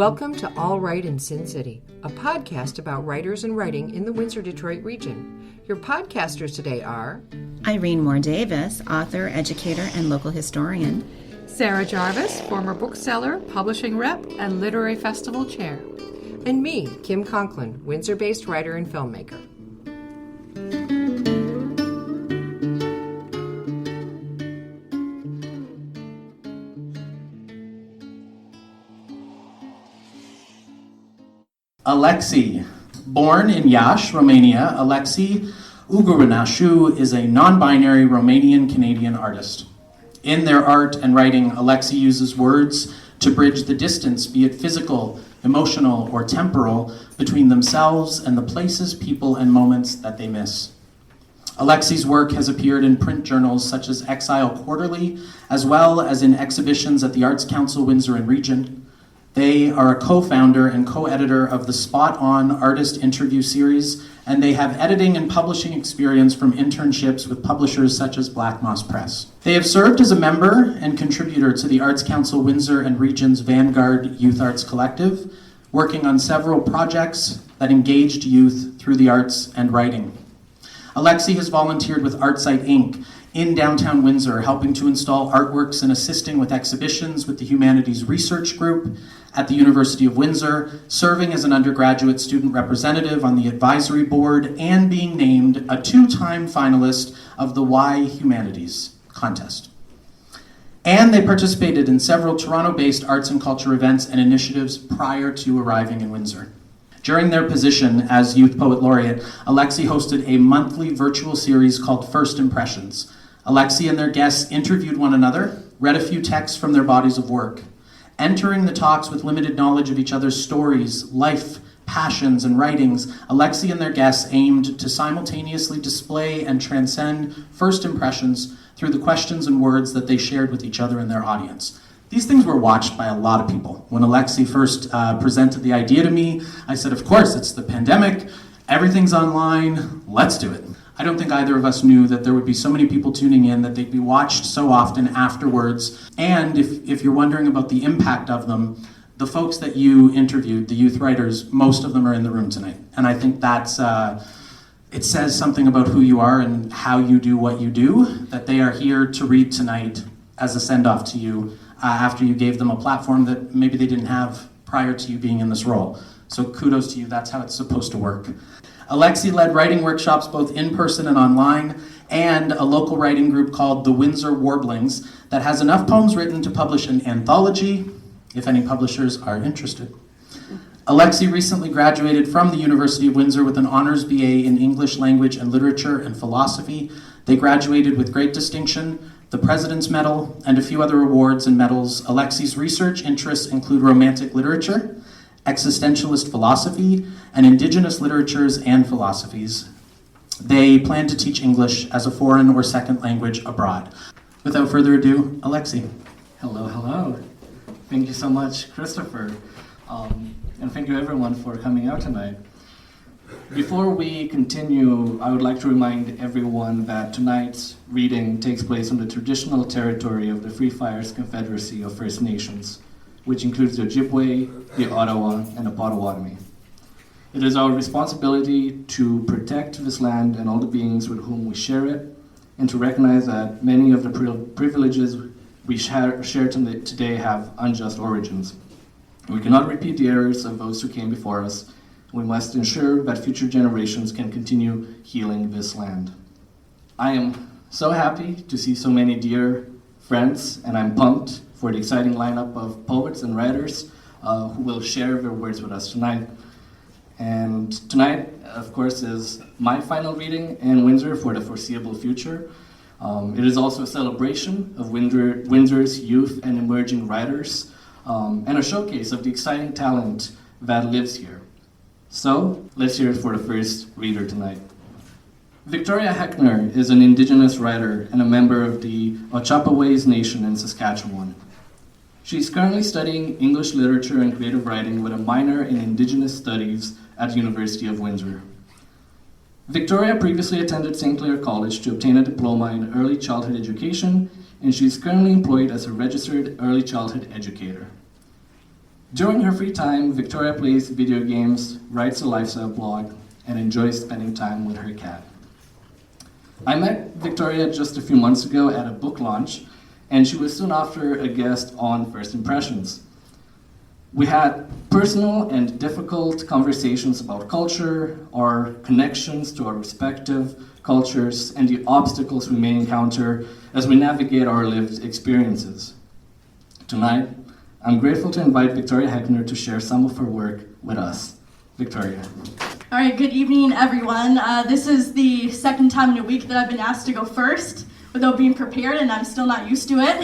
Welcome to All Right in Sin City, a podcast about writers and writing in the Windsor-Detroit region. Your podcasters today are Irene Moore Davis, author, educator, and local historian. Sarah Gervais, former bookseller, publishing rep, and literary festival chair. and me, Kim Conklin, Windsor-based writer and filmmaker. Alexei. Born in Iași, Romania, Alexei Ungurenaşu is a non-binary Romanian-Canadian artist. In their art and writing, Alexei uses words to bridge the distance, be it physical, emotional, or temporal, between themselves and the places, people, and moments that they miss. Alexei's work has appeared in print journals such as Exile Quarterly, as well as in exhibitions at the Arts Council Windsor and Region. They are a co-founder and co-editor of the Spot On Artist Interview Series, and they have editing and publishing experience from internships with publishers such as Black Moss Press. They have served as a member and contributor to the Arts Council Windsor and Region's Vanguard Youth Arts Collective, working on several projects that engaged youth through the arts and writing. Alexei has volunteered with ArtSite Inc. in downtown Windsor, helping to install artworks and assisting with exhibitions with the Humanities Research Group at the University of Windsor, serving as an undergraduate student representative on the advisory board, and being named a two-time finalist of the Y Humanities contest. And they participated in several Toronto-based arts and culture events and initiatives prior to arriving in Windsor. During their position as Youth Poet Laureate, Alexei hosted a monthly virtual series called First Impressions. Alexei and their guests interviewed one another, read a few texts from their bodies of work. Entering the talks with limited knowledge of each other's stories, life, passions, and writings, Alexei and their guests aimed to simultaneously display and transcend first impressions through the questions and words that they shared with each other and their audience. These things were watched by a lot of people. When Alexei first presented the idea to me, I said, of course, it's the pandemic, everything's online, let's do it. I don't think either of us knew that there would be so many people tuning in, that they'd be watched so often afterwards. And if you're wondering about the impact of them, the folks that you interviewed, the youth writers, most of them are in the room tonight. And I think that's, it says something about who you are and how you do what you do, that they are here to read tonight as a send-off to you after you gave them a platform that maybe they didn't have prior to you being in this role. So kudos to you, that's how it's supposed to work. Alexei led writing workshops both in person and online, and a local writing group called the Windsor Warblings that has enough poems written to publish an anthology, if any publishers are interested. Alexei recently graduated from the University of Windsor with an honors BA in English Language and Literature and Philosophy. They graduated with great distinction, the President's Medal, and a few other awards and medals. Alexei's research interests include romantic literature, existentialist philosophy, and indigenous literatures and philosophies. They plan to teach English as a foreign or second language abroad. Without further ado, Alexei. Hello, hello. Thank you so much, Christopher. And thank you everyone for coming out tonight. Before we continue, I would like to remind everyone that tonight's reading takes place on the traditional territory of the Free Fires Confederacy of First Nations, which includes the Ojibwe, the Ottawa, and the Potawatomi. It is our responsibility to protect this land and all the beings with whom we share it, and to recognize that many of the privileges we share today have unjust origins. We cannot repeat the errors of those who came before us. We must ensure that future generations can continue healing this land. I am so happy to see so many dear friends, and I'm pumped for the exciting lineup of poets and writers who will share their words with us tonight. And tonight, of course, is my final reading in Windsor for the foreseeable future. It is also a celebration of Windsor's youth and emerging writers, and a showcase of the exciting talent that lives here. So, let's hear it for the first reader tonight. Victoria Hecnar is an Indigenous writer and a member of the Ojibwe Nation in Saskatchewan. She is currently studying English literature and creative writing with a minor in Indigenous Studies at the University of Windsor. Victoria previously attended St. Clair College to obtain a diploma in early childhood education, and she is currently employed as a registered early childhood educator. During her free time, Victoria plays video games, writes a lifestyle blog, and enjoys spending time with her cat. I met Victoria just a few months ago at a book launch, and she was soon after a guest on First Impressions. We had personal and difficult conversations about culture, our connections to our respective cultures, and the obstacles we may encounter as we navigate our lived experiences. Tonight, I'm grateful to invite Victoria Hecnar to share some of her work with us. Victoria. All right, good evening, everyone. This is the second time in a week that I've been asked to go first without being prepared, and I'm still not used to it.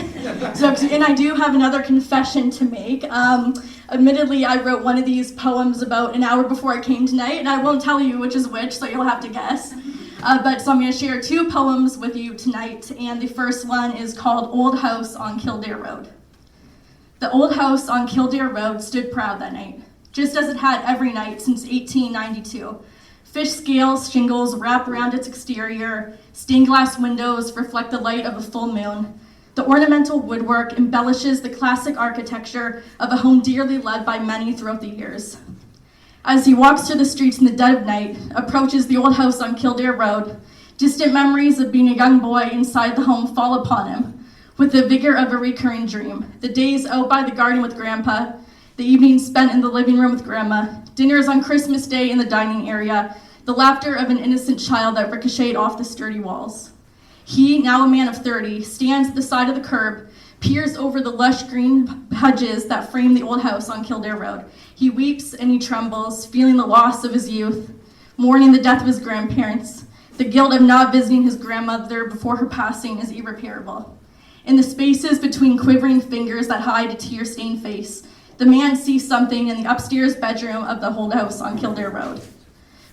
And I do have another confession to make. Admittedly, I wrote one of these poems about an hour before I came tonight, and I won't tell you which is which, so you'll have to guess. So I'm going to share two poems with you tonight, and the first one is called Old House on Kildare Road. The old house on Kildare Road stood proud that night, just as it had every night since 1892. Fish scales, shingles wrap around its exterior, stained glass windows reflect the light of a full moon. The ornamental woodwork embellishes the classic architecture of a home dearly loved by many throughout the years. As he walks through the streets in the dead of night, approaches the old house on Kildare Road, distant memories of being a young boy inside the home fall upon him, with the vigor of a recurring dream. The days out by the garden with Grandpa, the evenings spent in the living room with Grandma, dinners on Christmas Day in the dining area, the laughter of an innocent child that ricocheted off the sturdy walls. He, now a man of 30, stands at the side of the curb, peers over the lush green hedges that frame the old house on Kildare Road. He weeps and he trembles, feeling the loss of his youth, mourning the death of his grandparents. The guilt of not visiting his grandmother before her passing is irreparable. In the spaces between quivering fingers that hide a tear-stained face, the man sees something in the upstairs bedroom of the old house on Kildare Road.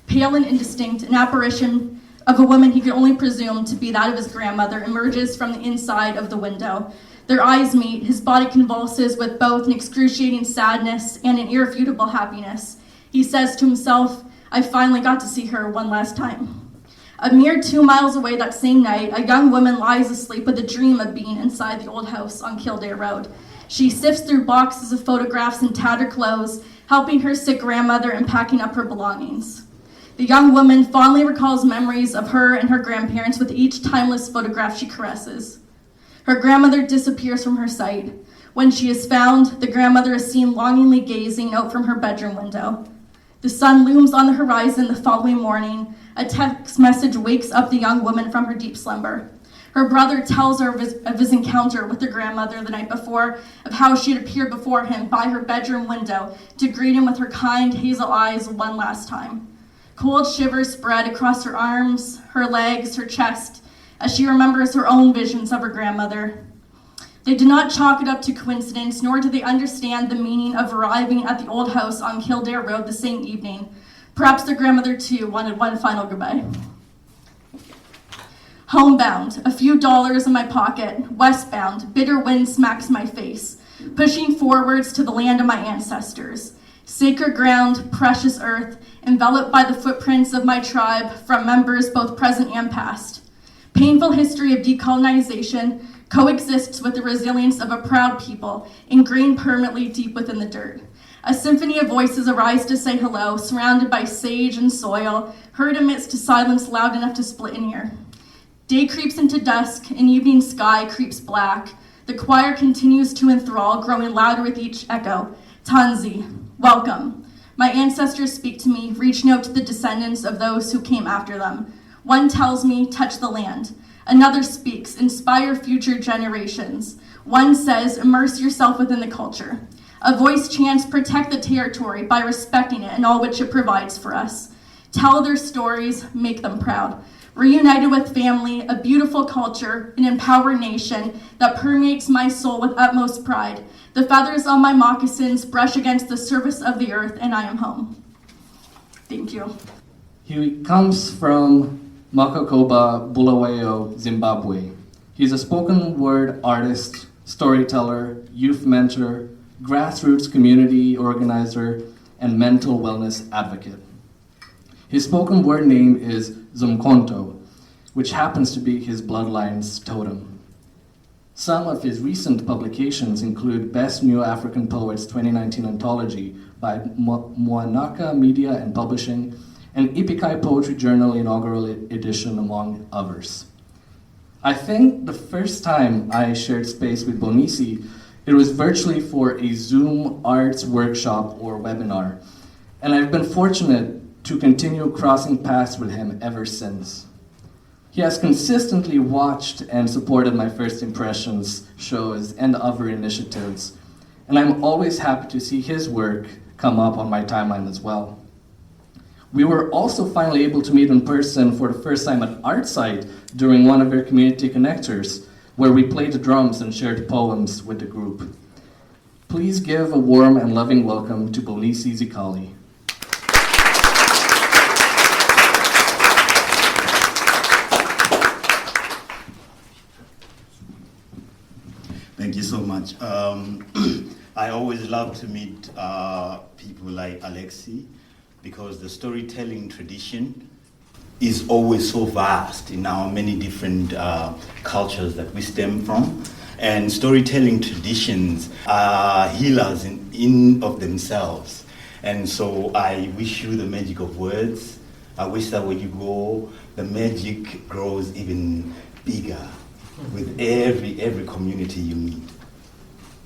Pale and indistinct, an apparition of a woman he could only presume to be that of his grandmother emerges from the inside of the window. Their eyes meet, his body convulses with both an excruciating sadness and an irrefutable happiness. He says to himself, I finally got to see her one last time. A mere 2 miles away that same night, a young woman lies asleep with a dream of being inside the old house on Kildare Road. She sifts through boxes of photographs and tattered clothes, helping her sick grandmother and packing up her belongings. The young woman fondly recalls memories of her and her grandparents with each timeless photograph she caresses. Her grandmother disappears from her sight. When she is found, the grandmother is seen longingly gazing out from her bedroom window. The sun looms on the horizon the following morning. A text message wakes up the young woman from her deep slumber. Her brother tells her of his encounter with her grandmother the night before, of how she had appeared before him by her bedroom window to greet him with her kind hazel eyes one last time. Cold shivers spread across her arms, her legs, her chest, as she remembers her own visions of her grandmother. They do not chalk it up to coincidence, nor do they understand the meaning of arriving at the old house on Kildare Road the same evening. Perhaps their grandmother, too, wanted one final goodbye. Homebound, a few dollars in my pocket. Westbound, bitter wind smacks my face, pushing forwards to the land of my ancestors. Sacred ground, precious earth, enveloped by the footprints of my tribe from members both present and past. Painful history of decolonization coexists with the resilience of a proud people, ingrained permanently deep within the dirt. A symphony of voices arise to say hello, surrounded by sage and soil, heard amidst a silence loud enough to split an ear. Day creeps into dusk, an evening sky creeps black. The choir continues to enthrall, growing louder with each echo. Tanzi, welcome. My ancestors speak to me, reaching out to the descendants of those who came after them. One tells me, touch the land. Another speaks, inspire future generations. One says, immerse yourself within the culture. A voice chants, protect the territory by respecting it and all which it provides for us. Tell their stories, make them proud. Reunited with family, a beautiful culture, an empowered nation that permeates my soul with utmost pride. The feathers on my moccasins brush against the surface of the earth, and I am home. Thank you. He comes from Makakoba, Bulawayo, Zimbabwe. He's a spoken word artist, storyteller, youth mentor, grassroots community organizer, and mental wellness advocate. His spoken word name is Zokhonto, which happens to be his bloodline's totem. Some of his recent publications include Best New African Poets 2019 Anthology by Moanaka Media and Publishing, and Ipikai Poetry Journal inaugural edition, among others. I think the first time I shared space with Mbonisi, it was virtually for a Zoom arts workshop or webinar, and I've been fortunate to continue crossing paths with him ever since. He has consistently watched and supported my First Impressions shows and other initiatives, and I'm always happy to see his work come up on my timeline as well. We were also finally able to meet in person for the first time at Artsite during one of their community connectors, where we played the drums and shared poems with the group. Please give a warm and loving welcome to Mbonisi Zikhali. Thank you so much. I always love to meet people like Alexei, because the storytelling tradition is always so vast in our many different cultures that we stem from. And storytelling traditions are healers in of themselves. And so I wish you the magic of words. I wish that when you go, the magic grows even bigger with every community you meet.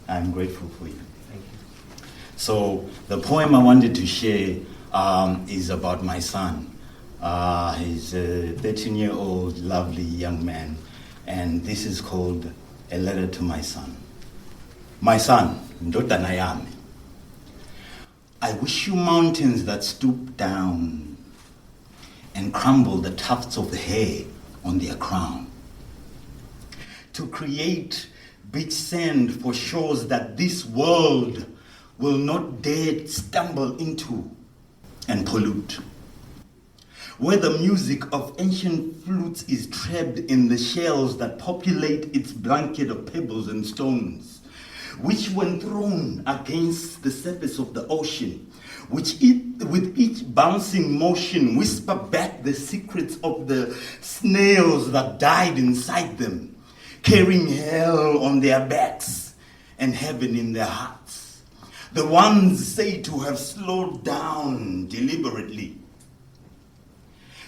I'm grateful for you. Thank you. So the poem I wanted to share is about my son. He's a 13-year-old lovely young man, and this is called A Letter to My Son. My son, ndodana yami, I wish you mountains that stoop down and crumble the tufts of hair on their crown, to create beach sand for shores that this world will not dare stumble into and pollute, where the music of ancient flutes is trapped in the shells that populate its blanket of pebbles and stones, which when thrown against the surface of the ocean, with each bouncing motion whisper back the secrets of the snails that died inside them, carrying hell on their backs and heaven in their hearts. The ones say to have slowed down deliberately,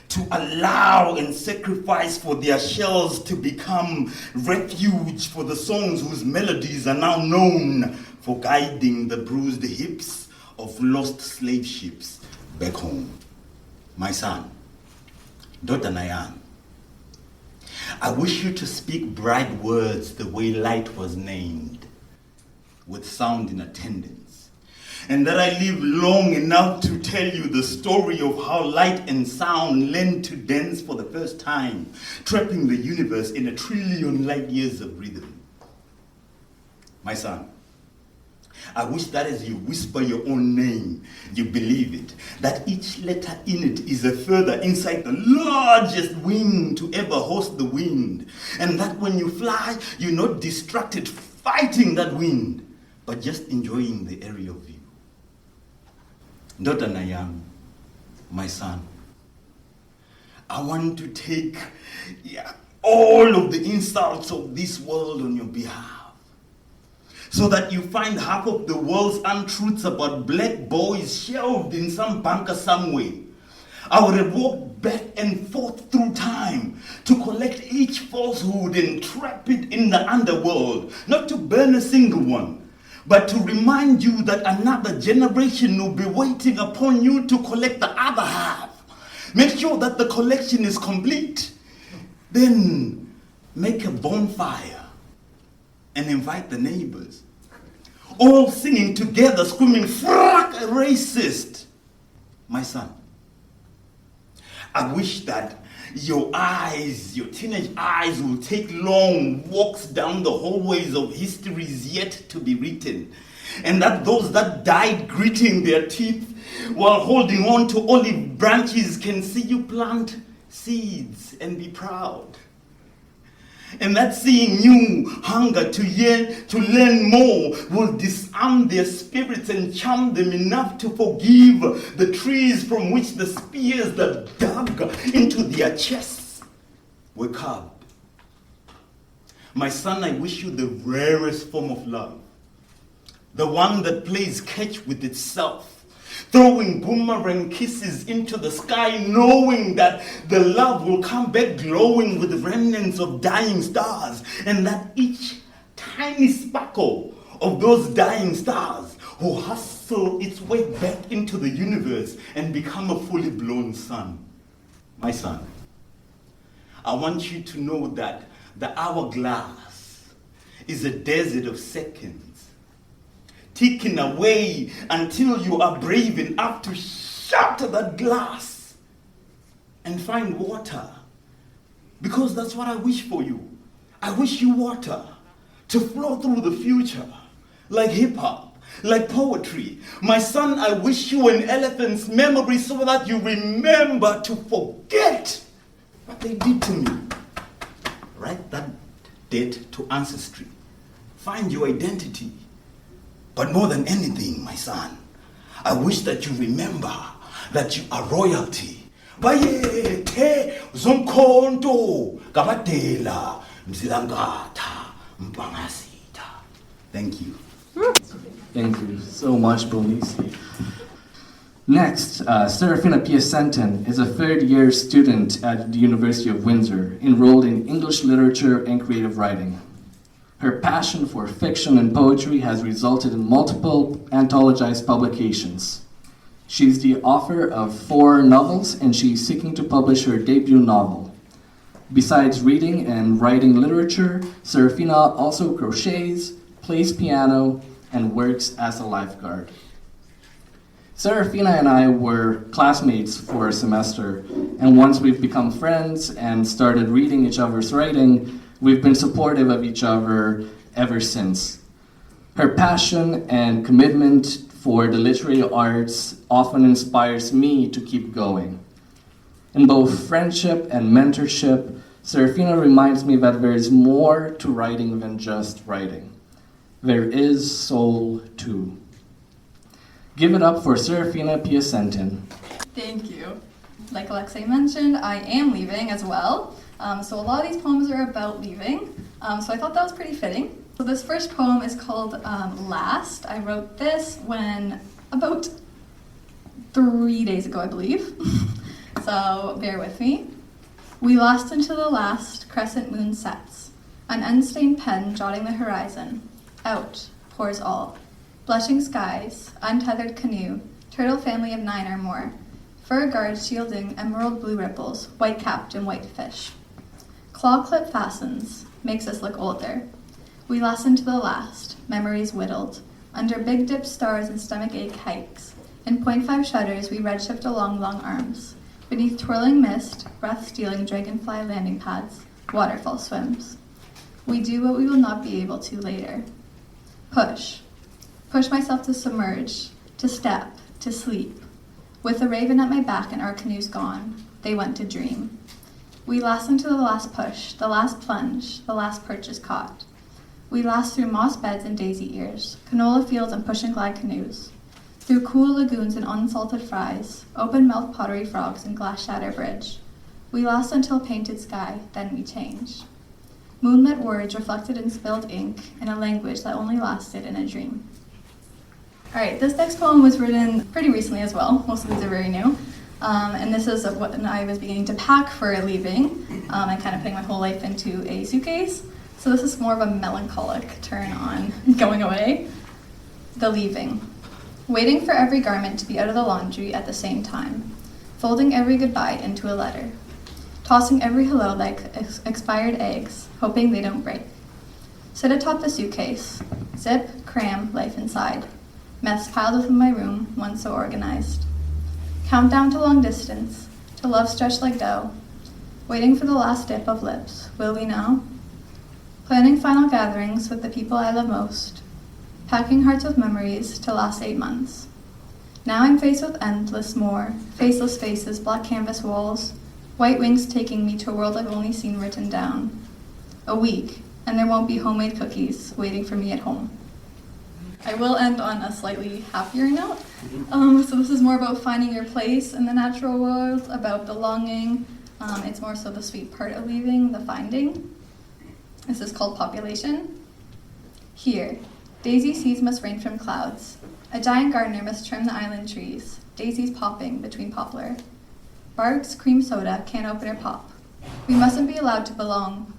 to allow and sacrifice for their shells to become refuge for the songs whose melodies are now known for guiding the bruised hips of lost slave ships back home. My son, ndodana yami, I wish you to speak bright words the way light was named, with sound in attendance, and that I live long enough to tell you the story of how light and sound learned to dance for the first time, trapping the universe in 1 trillion light years of rhythm. My son, I wish that as you whisper your own name, you believe it, that each letter in it is a further inside the largest wing to ever host the wind, and that when you fly, you're not distracted fighting that wind, but just enjoying the aerial view. Ndodana yami, my son, I want to take all of the insults of this world on your behalf, so that you find half of the world's untruths about black boys shelved in some bunker somewhere. I would have walked back and forth through time to collect each falsehood and trap it in the underworld, not to burn a single one, but to remind you that another generation will be waiting upon you to collect the other half. Make sure that the collection is complete. Then make a bonfire and invite the neighbors, all singing together, screaming, "Fuck a racist!" My son, I wish that your teenage eyes will take long walks down the hallways of histories yet to be written, and that those that died gritting their teeth while holding on to olive branches can see you plant seeds and be proud. And that seeing you hunger to learn more will disarm their spirits and charm them enough to forgive the trees from which the spears that dug into their chests were carved. My son, I wish you the rarest form of love. The one that plays catch with itself, throwing boomerang kisses into the sky, knowing that the love will come back glowing with remnants of dying stars, and that each tiny sparkle of those dying stars will hustle its way back into the universe and become a fully blown sun. My son, I want you to know that the hourglass is a desert of seconds, ticking away until you are brave enough to shatter that glass and find water. Because that's what I wish for you. I wish you water to flow through the future, like hip-hop, like poetry. My son, I wish you an elephant's memory so that you remember to forget what they did to me. Write that debt to ancestry. Find your identity. But more than anything, my son, I wish that you remember that you are royalty. Bayethe Zokhonto Gabatela Mzilangata Mpangasita. Thank you. Thank you so much, Mbonisi. Next, Serafina Piasentin is a third-year student at the University of Windsor, enrolled in English literature and creative writing. Her passion for fiction and poetry has resulted in multiple anthologized publications. She's the author of 4 novels, and she's seeking to publish her debut novel. Besides reading and writing literature, Serafina also crochets, plays piano, and works as a lifeguard. Serafina and I were classmates for a semester, and once we've become friends and started reading each other's writing, we've been supportive of each other ever since. Her passion and commitment for the literary arts often inspires me to keep going. In both friendship and mentorship, Serafina reminds me that there is more to writing than just writing. There is soul too. Give it up for Serafina Piasentin. Thank you. Like Alexei mentioned, I am leaving as well. So a lot of these poems are about leaving. So I thought that was pretty fitting. So this first poem is called Last. I wrote this when about 3 days ago, I believe. So bear with me. We last until the last crescent moon sets, an unstained pen jotting the horizon. Out pours all. Blushing skies, untethered canoe, turtle family of 9 or more, fur guards shielding emerald blue ripples, white-capped and white fish. Claw clip fastens, makes us look older. We last to the last, memories whittled, under big dip stars and stomachache hikes. In 0.5 shutters, we redshift along long arms. Beneath twirling mist, breath-stealing dragonfly landing pads, waterfall swims. We do what we will not be able to later. Push. Push myself to submerge, to step, to sleep. With the raven at my back and our canoes gone, they went to dream. We last to the last push, the last plunge, the last perch is caught. We last through moss beds and daisy ears, canola fields and push and glide canoes. Through cool lagoons and unsalted fries, open-mouthed pottery frogs and glass shatter bridge. We last until painted sky, then we change. Moonlit words reflected in spilled ink in a language that only lasted in a dream. All right, this next poem was written pretty recently as well. Most of these are very new. And this is when I was beginning to pack for leaving and kind of putting my whole life into a suitcase. So this is more of a melancholic turn on going away. The leaving. Waiting for every garment to be out of the laundry at the same time. Folding every goodbye into a letter. Tossing every hello like expired eggs, hoping they don't break. Sit atop the suitcase. Zip, cram, life inside. Mess piled within my room, once so organized. Countdown to long distance, to love stretched like dough. Waiting for the last dip of lips, will we know? Planning final gatherings with the people I love most. Packing hearts with memories to last 8 months. Now I'm faced with endless more, faceless faces, black canvas walls, white wings taking me to a world I've only seen written down. A week, and there won't be homemade cookies waiting for me at home. I will end on a slightly happier note. So this is more about finding your place in the natural world, about belonging. It's more so the sweet part of leaving, the finding. This is called population. Here, daisy seeds must rain from clouds. A giant gardener must trim the island trees, daisies popping between poplar. Barks, cream soda, can't open or pop. We mustn't be allowed to belong.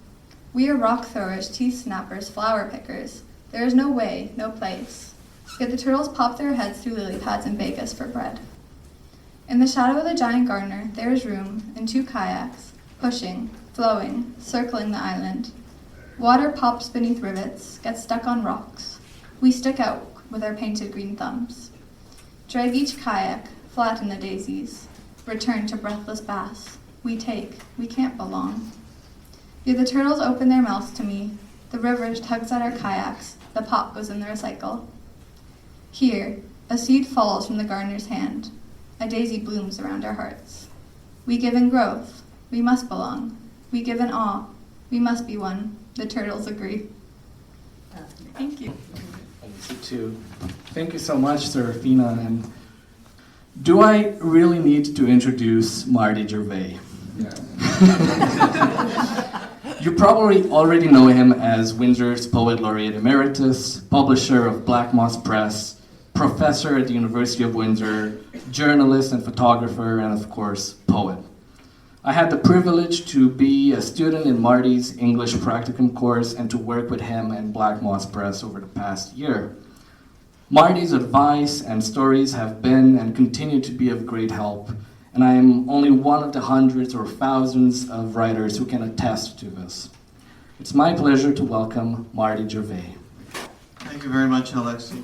We are rock throwers, teeth snappers, flower pickers. There is no way, no place. Yet the turtles pop their heads through lily pads and beg us for bread. In the shadow of the giant gardener, there is room, and 2 kayaks, pushing, flowing, circling the island. Water pops beneath rivets, gets stuck on rocks. We stick out with our painted green thumbs. Drag each kayak, flatten the daisies. Return to breathless bass. We take, we can't belong. Yet the turtles open their mouths to me. The river tugs at our kayaks. The pop goes in the recycle. Here, a seed falls from the gardener's hand. A daisy blooms around our hearts. We give in growth. We must belong. We give in awe. We must be one. The turtles agree. Thank you. Thank you so much, Serafina. And do I really need to introduce Marty Gervais? You probably already know him as Windsor's Poet Laureate Emeritus, publisher of Black Moss Press, professor at the University of Windsor, journalist and photographer, and of course, poet. I had the privilege to be a student in Marty's English practicum course and to work with him and Black Moss Press over the past year. Marty's advice and stories have been and continue to be of great help, and I am only one of the hundreds or thousands of writers who can attest to this. It's my pleasure to welcome Marty Gervais. Thank you very much, Alexei.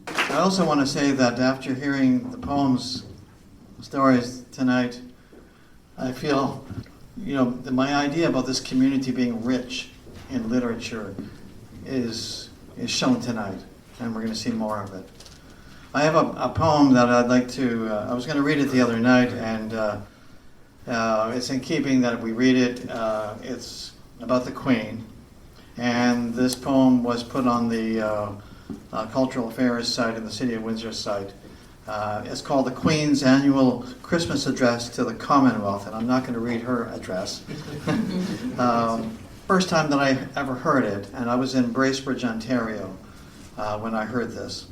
I also want to say that after hearing the poems, stories tonight, I feel, that my idea about this community being rich in literature is shown tonight, and we're going to see more of it. I have a poem that I'd like to, I was going to read it the other night, and it's in keeping that we read it. It's about the Queen, and this poem was put on the Cultural Affairs site in the City of Windsor site. It's called The Queen's Annual Christmas Address to the Commonwealth, and I'm not going to read her address. First time that I ever heard it, and I was in Bracebridge, Ontario, when I heard this.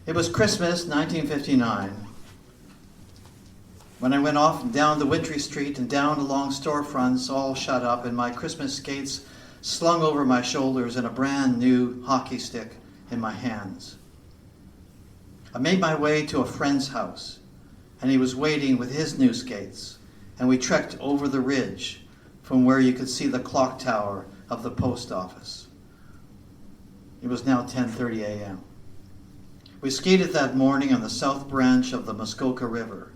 It was Christmas, 1959, when I went off down the wintry street and down along storefronts all shut up, and my Christmas skates slung over my shoulders and a brand new hockey stick in my hands. I made my way to a friend's house, and he was waiting with his new skates, and we trekked over the ridge from where you could see the clock tower of the post office. It was now 10:30 a.m. We skated that morning on the south branch of the Muskoka River,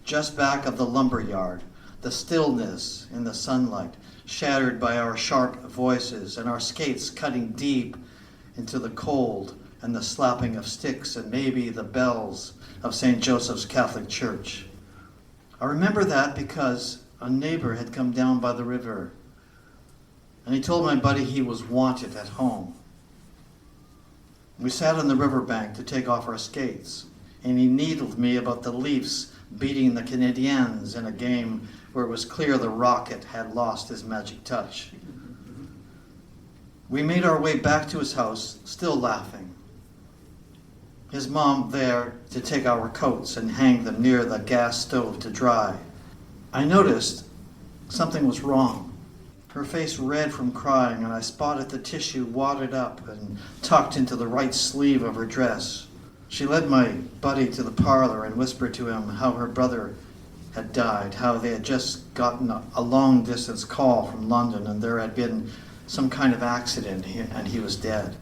just back of the lumber yard, the stillness in the sunlight, shattered by our sharp voices and our skates cutting deep into the cold and the slapping of sticks and maybe the bells of St. Joseph's Catholic Church. I remember that because a neighbor had come down by the river, and he told my buddy he was wanted at home. We sat on the riverbank to take off our skates, and he needled me about the Leafs beating the Canadiens in a game where it was clear the Rocket had lost his magic touch. We made our way back to his house, still laughing. His mom there to take our coats and hang them near the gas stove to dry. I noticed something was wrong. Her face red from crying, and I spotted the tissue wadded up and tucked into the right sleeve of her dress. She led my buddy to the parlor and whispered to him how her brother had died, how they had just gotten a long-distance call from London, and there had been some kind of accident, and he was dead.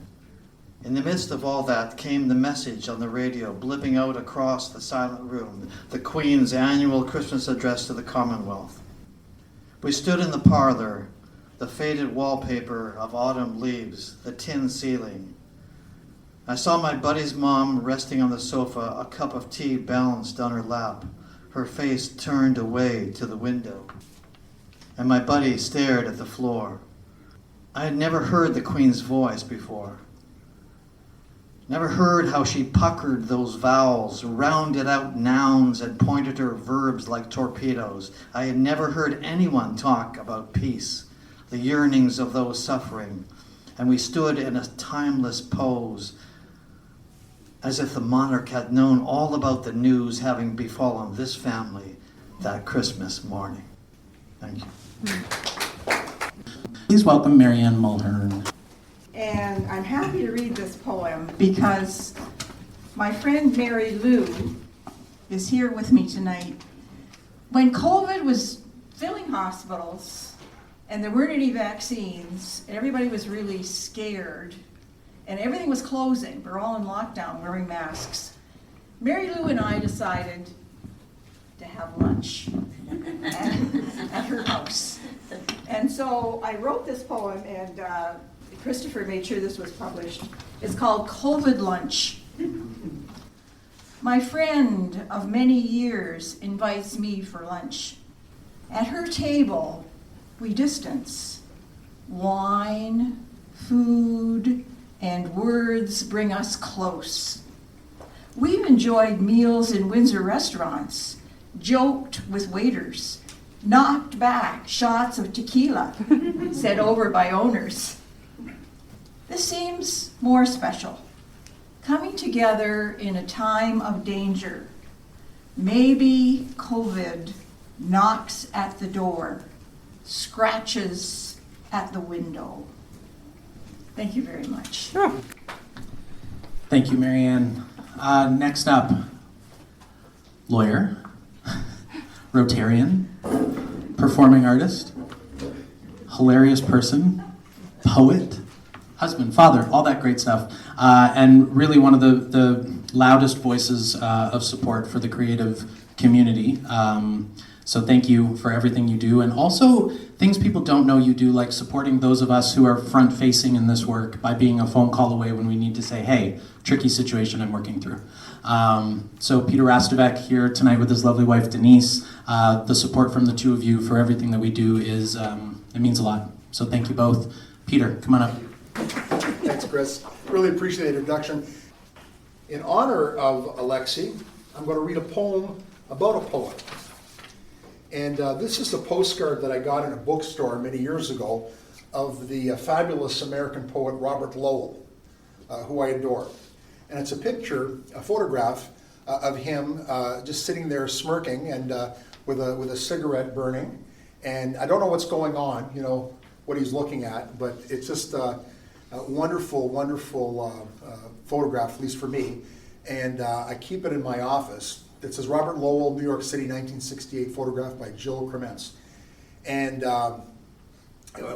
In the midst of all that came the message on the radio, blipping out across the silent room, the Queen's annual Christmas address to the Commonwealth. We stood in the parlor, the faded wallpaper of autumn leaves, the tin ceiling. I saw my buddy's mom resting on the sofa, a cup of tea balanced on her lap, her face turned away to the window. And my buddy stared at the floor. I had never heard the Queen's voice before. Never heard how she puckered those vowels, rounded out nouns, and pointed her verbs like torpedoes. I had never heard anyone talk about peace, the yearnings of those suffering, and we stood in a timeless pose, as if the monarch had known all about the news having befallen this family that Christmas morning. Thank you. Please welcome Marianne Mulhern. And I'm happy to read this poem because my friend Mary Lou is here with me tonight. When COVID was filling hospitals and there weren't any vaccines, and everybody was really scared, and everything was closing, we're all in lockdown wearing masks, Mary Lou and I decided to have lunch at her house. And so I wrote this poem, and Christopher made sure this was published. It's called COVID Lunch. My friend of many years invites me for lunch. At her table, we distance. Wine, food, and words bring us close. We've enjoyed meals in Windsor restaurants, joked with waiters, knocked back shots of tequila sent over by owners. This seems more special, coming together in a time of danger. Maybe COVID knocks at the door, scratches at the window. Thank you very much. Thank you, Marianne. Next up, lawyer, Rotarian, performing artist, hilarious person, poet, husband, father, all that great stuff, and really one of the loudest voices of support for the creative community. So thank you for everything you do, and also things people don't know you do, like supporting those of us who are front-facing in this work by being a phone call away when we need to say, hey, tricky situation I'm working through. So Peter Hrastovec here tonight with his lovely wife Denise. The support from the two of you for everything that we do is, it means a lot. So thank you both. Peter, come on up. Thanks, Chris. Really appreciate the introduction. In honor of Alexei, I'm going to read a poem about a poet. And this is a postcard that I got in a bookstore many years ago of the fabulous American poet Robert Lowell, who I adore. And it's a picture, a photograph of him just sitting there smirking and with a cigarette burning. And I don't know what's going on, you know, what he's looking at, but it's just a wonderful, wonderful photograph, at least for me. And I keep it in my office. It says Robert Lowell, New York City, 1968, photographed by Jill Crements. And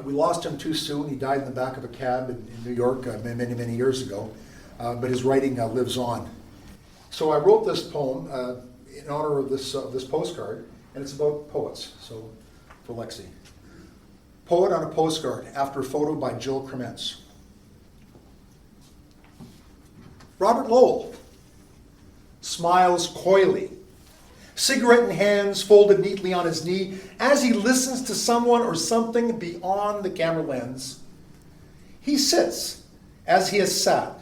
we lost him too soon. He died in the back of a cab in New York many, many years ago. But his writing lives on. So I wrote this poem in honor of this postcard, and it's about poets, so for Alexei. Poet on a postcard, after a photo by Jill Crements. Robert Lowell smiles coyly, cigarette in hands folded neatly on his knee, as he listens to someone or something beyond the camera lens. He sits, as he has sat,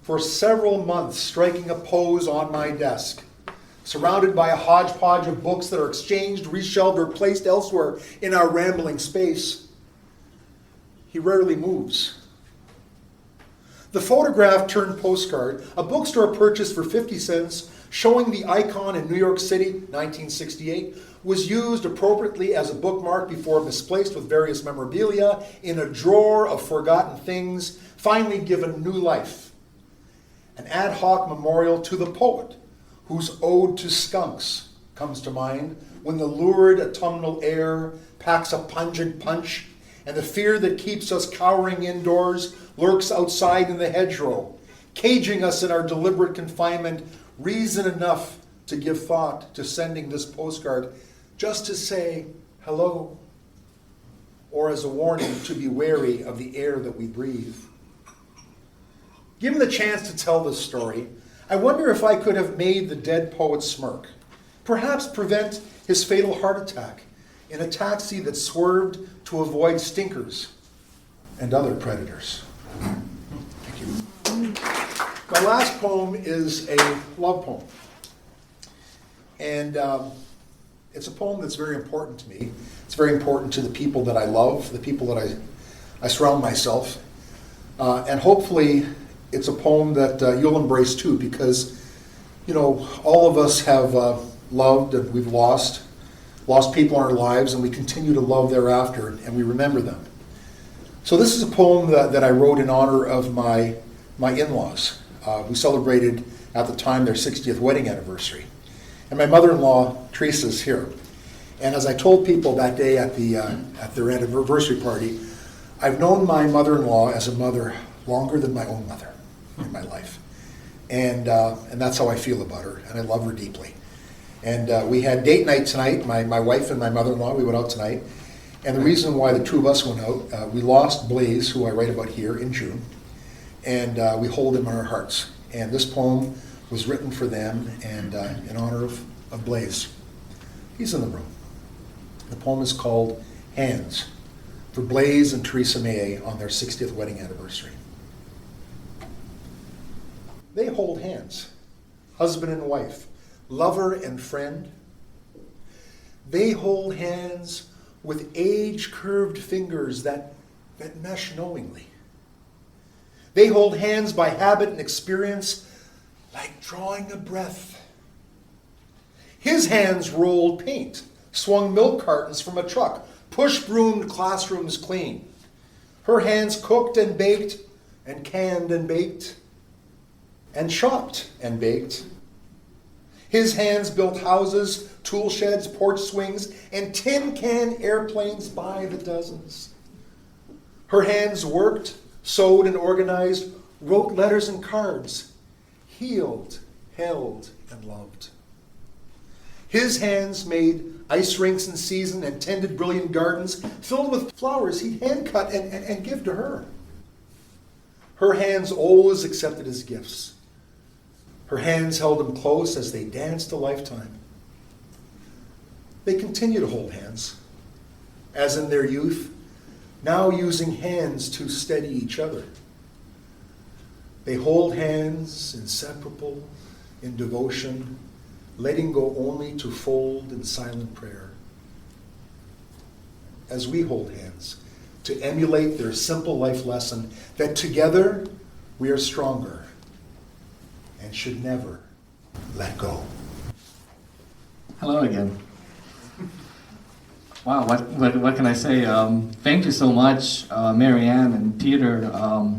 for several months, striking a pose on my desk, surrounded by a hodgepodge of books that are exchanged, reshelved, or placed elsewhere in our rambling space. He rarely moves. The photograph turned postcard, a bookstore purchase for 50 cents, showing the icon in New York City, 1968, was used appropriately as a bookmark before misplaced with various memorabilia in a drawer of forgotten things, finally given new life. An ad hoc memorial to the poet, whose ode to skunks comes to mind when the lurid autumnal air packs a pungent punch, and the fear that keeps us cowering indoors lurks outside in the hedgerow, caging us in our deliberate confinement, reason enough to give thought to sending this postcard just to say hello, or as a warning to be wary of the air that we breathe. Given the chance to tell this story, I wonder if I could have made the dead poet smirk, perhaps prevent his fatal heart attack in a taxi that swerved to avoid stinkers and other predators. Thank you. My last poem is a love poem. And it's a poem that's very important to me. It's very important to the people that I love, the people that I surround myself. And hopefully it's a poem that you'll embrace too, because, you know, all of us have loved and we've lost people in our lives, and we continue to love thereafter, and we remember them. So this is a poem that I wrote in honor of my in-laws, who celebrated at the time their 60th wedding anniversary. And my mother-in-law, Teresa's here. And as I told people that day at their anniversary party, I've known my mother-in-law as a mother longer than my own mother in my life. And that's how I feel about her, and I love her deeply. And we had date night tonight, my wife and my mother-in-law, we went out tonight. And the reason why the two of us went out, we lost Blaze, who I write about here, in June. And we hold him in our hearts. And this poem was written for them and in honor of Blaze. He's in the room. The poem is called Hands, for Blaze and Teresa May on their 60th wedding anniversary. They hold hands, husband and wife, lover and friend. They hold hands with age-curved fingers that mesh knowingly. They hold hands by habit and experience, like drawing a breath. His hands rolled paint, swung milk cartons from a truck, push-broomed classrooms clean. Her hands cooked and baked, and canned and baked, and chopped and baked. His hands built houses, tool sheds, porch swings, and tin can airplanes by the dozens. Her hands worked, sewed and organized, wrote letters and cards, healed, held, and loved. His hands made ice rinks in season and tended brilliant gardens filled with flowers he'd hand cut and give to her. Her hands always accepted his gifts. Her hands held him close as they danced a lifetime. They continue to hold hands, as in their youth, now using hands to steady each other. They hold hands, inseparable, in devotion, letting go only to fold in silent prayer. As we hold hands, to emulate their simple life lesson that together we are stronger and should never let go. Hello again. Wow, what can I say? Thank you so much, Marianne and Peter.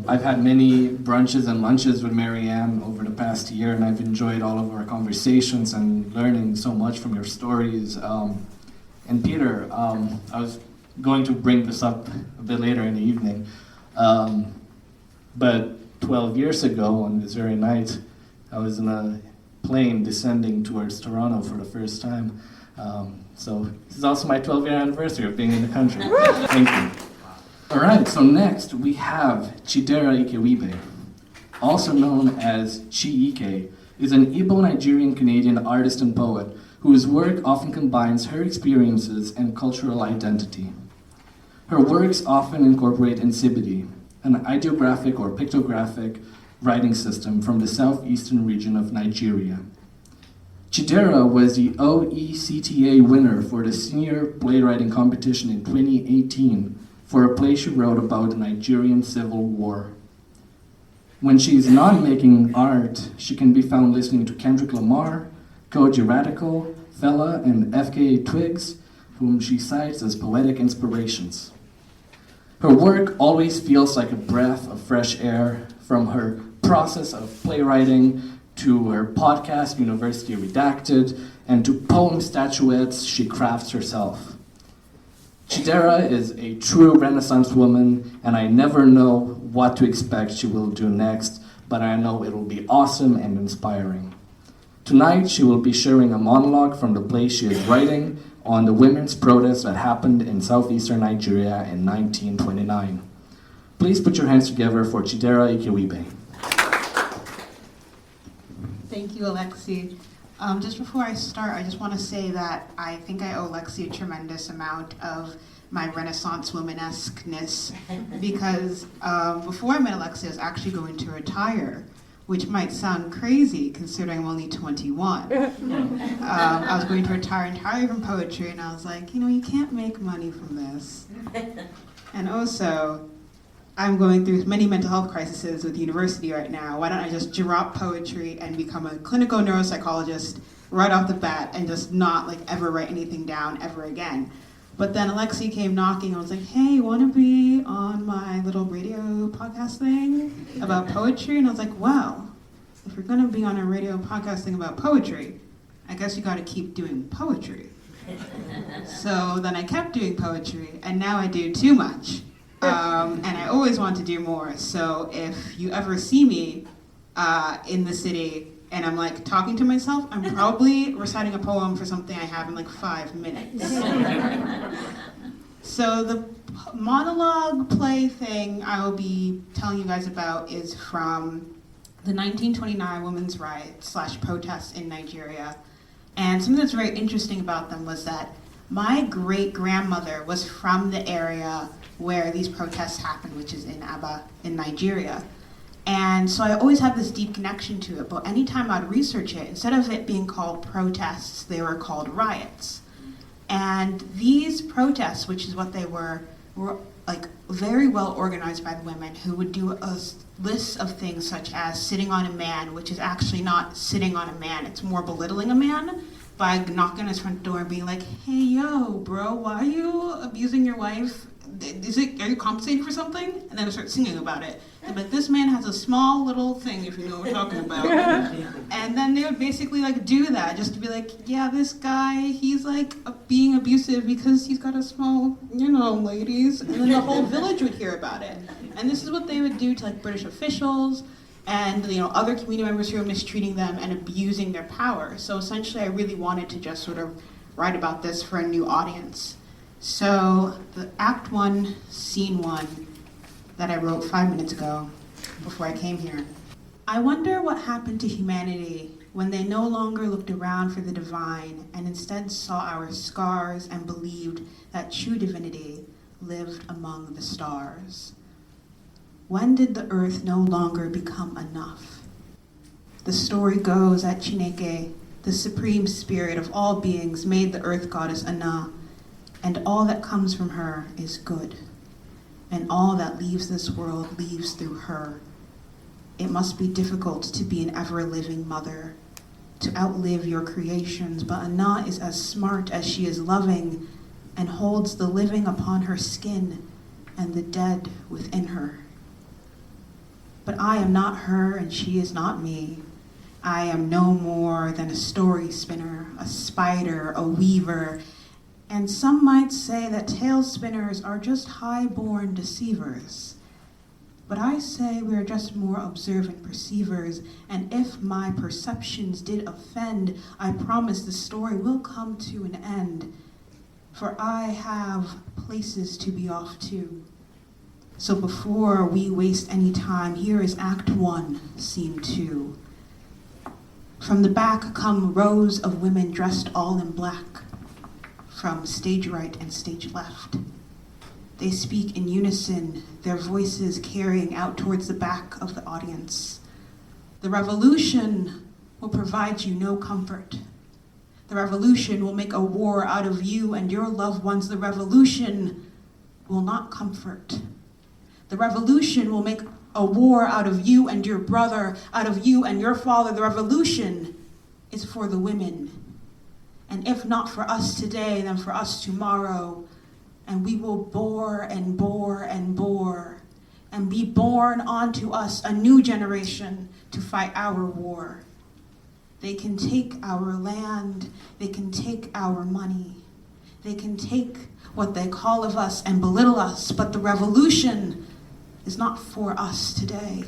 I've had many brunches and lunches with Marianne over the past year, and I've enjoyed all of our conversations and learning so much from your stories. And Peter, I was going to bring this up a bit later in the evening, but 12 years ago on this very night, I was in a plane descending towards Toronto for the first time. So this is also my 12-year anniversary of being in the country. Thank you. All right, so next we have Chidera Ikewibe, also known as Chi Ike, is an Igbo-Nigerian-Canadian artist and poet whose work often combines her experiences and cultural identity. Her works often incorporate Nsibidi, an ideographic or pictographic writing system from the southeastern region of Nigeria. Chidera was the OECTA winner for the senior playwriting competition in 2018 for a play she wrote about the Nigerian Civil War. When she is not making art, she can be found listening to Kendrick Lamar, Koji Radical, Fela, and FKA Twigs, whom she cites as poetic inspirations. Her work always feels like a breath of fresh air, from her process of playwriting to her podcast, University Redacted, and to poem statuettes she crafts herself. Chidera is a true Renaissance woman, and I never know what to expect she will do next, but I know it will be awesome and inspiring. Tonight, she will be sharing a monologue from the play she is writing on the women's protest that happened in southeastern Nigeria in 1929. Please put your hands together for Chidera Ikewibe. Thank you, Alexei. Just before I start, I just want to say that I think I owe Alexei a tremendous amount of my Renaissance woman-esque-ness because before I met Alexei, I was actually going to retire which might sound crazy considering I'm only 21. I was going to retire entirely from poetry, and I was like, you can't make money from this. And also, I'm going through many mental health crises with university right now. Why don't I just drop poetry and become a clinical neuropsychologist right off the bat and just not ever write anything down ever again? But then Alexei came knocking. I was like, hey, you want to be on my little radio podcast thing about poetry? And I was like, well, if you're going to be on a radio podcast thing about poetry, I guess you got to keep doing poetry. So then I kept doing poetry, and now I do too much. And I always want to do more. So if you ever see me in the city and I'm talking to myself, I'm probably reciting a poem for something I have in 5 minutes. So the monologue play thing I will be telling you guys about is from the 1929 women's riot / protests in Nigeria. And something that's very interesting about them was that my great-grandmother was from the area where these protests happened, which is in Aba in Nigeria. And so I always had this deep connection to it, but anytime I'd research it, instead of it being called protests, they were called riots. And these protests, which is what they were very well organized by the women, who would do a list of things such as sitting on a man, which is actually not sitting on a man, it's more belittling a man by knocking on his front door and being like, hey, yo, bro, why are you abusing your wife? Are you compensating for something? And then I start singing about it. But this man has a small little thing, if you know what we're talking about. And then they would basically do that, just to be like, yeah, this guy, he's being abusive because he's got a small, ladies. And then the whole village would hear about it. And this is what they would do to British officials and other community members who were mistreating them and abusing their power. So essentially I really wanted to just sort of write about this for a new audience. So the Act 1, Scene 1 that I wrote 5 minutes ago before I came here. I wonder what happened to humanity when they no longer looked around for the divine and instead saw our scars and believed that true divinity lived among the stars. When did the earth no longer become enough? The story goes that Chineke, the supreme spirit of all beings, made the earth goddess Ana, and all that comes from her is good, and all that leaves this world leaves through her. It must be difficult to be an ever-living mother, to outlive your creations, but Ana is as smart as she is loving, and holds the living upon her skin and the dead within her. But I am not her, and she is not me. I am no more than a story spinner, a spider, a weaver, and some might say that tale spinners are just high-born deceivers. But I say we are just more observant perceivers, and if my perceptions did offend, I promise the story will come to an end, for I have places to be off to. So before we waste any time, here is Act 1, Scene 2. From the back come rows of women dressed all in black, from stage right and stage left. They speak in unison, their voices carrying out towards the back of the audience. The revolution will provide you no comfort. The revolution will make a war out of you and your loved ones. The revolution will not comfort. The revolution will make a war out of you and your brother, out of you and your father. The revolution is for the women. And if not for us today, then for us tomorrow. And we will bore and bore and bore, and be born onto us a new generation to fight our war. They can take our land, they can take our money, they can take what they call of us and belittle us, but the revolution is not for us today.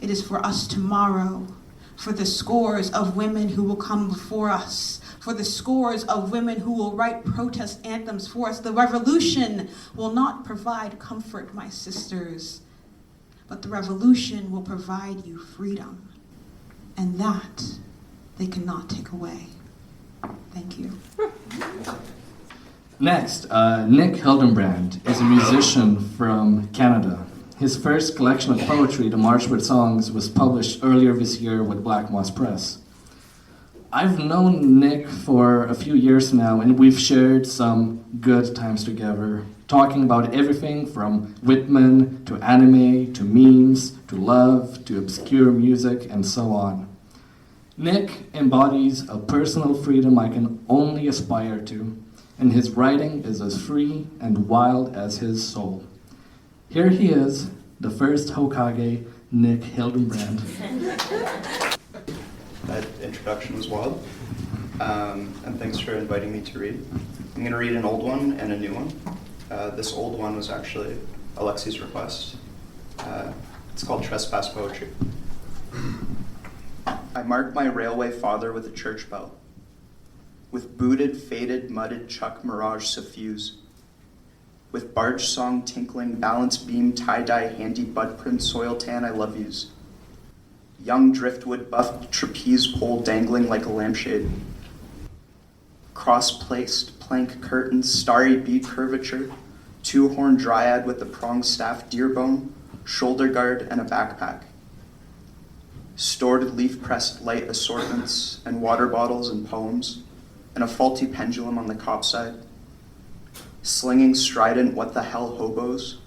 It is for us tomorrow, for the scores of women who will come before us, for the scores of women who will write protest anthems for us. The revolution will not provide comfort, my sisters, but the revolution will provide you freedom. And that they cannot take away. Thank you. Next, Nick Hildenbrand is a musician from Canada. His first collection of poetry, The March with Songs, was published earlier this year with Black Moss Press. I've known Nick for a few years now, and we've shared some good times together, talking about everything from Whitman to anime to memes to love to obscure music and so on. Nick embodies a personal freedom I can only aspire to, and his writing is as free and wild as his soul. Here he is, the first Hokage, Nick Hildenbrand. That introduction was wild, and thanks for inviting me to read. I'm going to read an old one and a new one. This old one was actually Alexei's request. It's called Trespass Poetry. I marked my railway father with a church bell, with booted, faded, mudded Chuck Mirage suffuse, with barge song tinkling, balance beam, tie-dye, handy butt print, soil tan, I love yous. Young driftwood buffed trapeze pole dangling like a lampshade. Cross-placed plank curtains, starry bead curvature, two-horn dryad with a prong staff, deer bone, shoulder guard, and a backpack. Stored leaf-pressed light assortments and water bottles and poems, and a faulty pendulum on the cop side. Slinging strident what the hell hobos,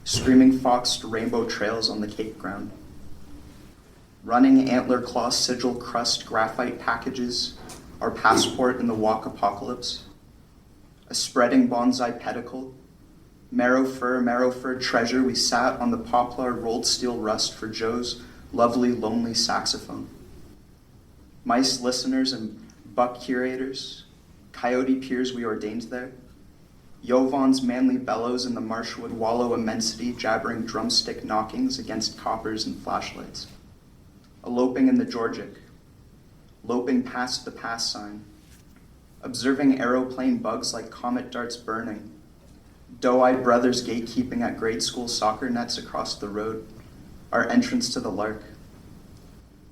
screaming foxed rainbow trails on the cake ground. Running antler claw sigil crust graphite packages, our passport in the walk apocalypse. A spreading bonsai pedicle, marrow fur treasure, we sat on the poplar rolled steel rust for Joe's lovely lonely saxophone. Mice listeners and buck curators, coyote peers we ordained there. Yovan's manly bellows in the marshwood wallow immensity, jabbering drumstick knockings against coppers and flashlights. Eloping in the Georgic, loping past the pass sign, observing aeroplane bugs like comet darts burning, doe-eyed brothers gatekeeping at grade school soccer nets across the road, our entrance to the Lark,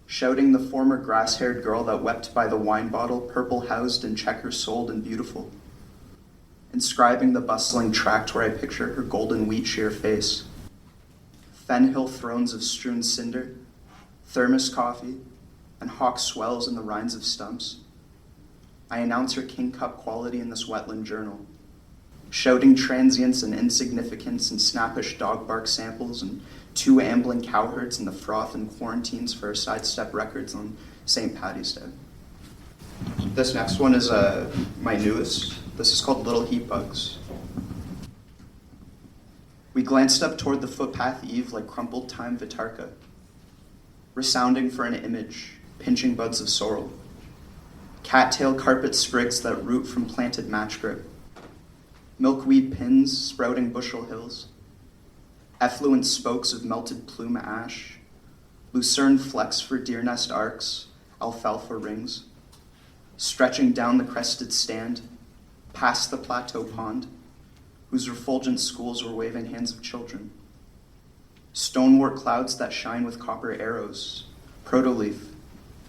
shouting the former grass-haired girl that wept by the wine bottle, purple-housed and checker-soled and beautiful, inscribing the bustling tract where I picture her golden wheat-shear face, Fenhill thrones of strewn cinder, thermos coffee, and hawk swells in the rinds of stumps. I announce her king cup quality in this wetland journal, shouting transience and insignificance and snappish dog bark samples and two ambling cowherds in the froth and quarantines for our sidestep records on St. Paddy's Day. This next one is my newest. This is called Little Heat Bugs. We glanced up toward the footpath eve like crumpled time Vitarka, resounding for an image, pinching buds of sorrel, cattail carpet sprigs that root from planted match grip, milkweed pins sprouting bushel hills, effluent spokes of melted plume ash, lucerne flecks for deer nest arcs, alfalfa rings, stretching down the crested stand, past the plateau pond, whose refulgent schools were waving hands of children, stonewort clouds that shine with copper arrows, protoleaf,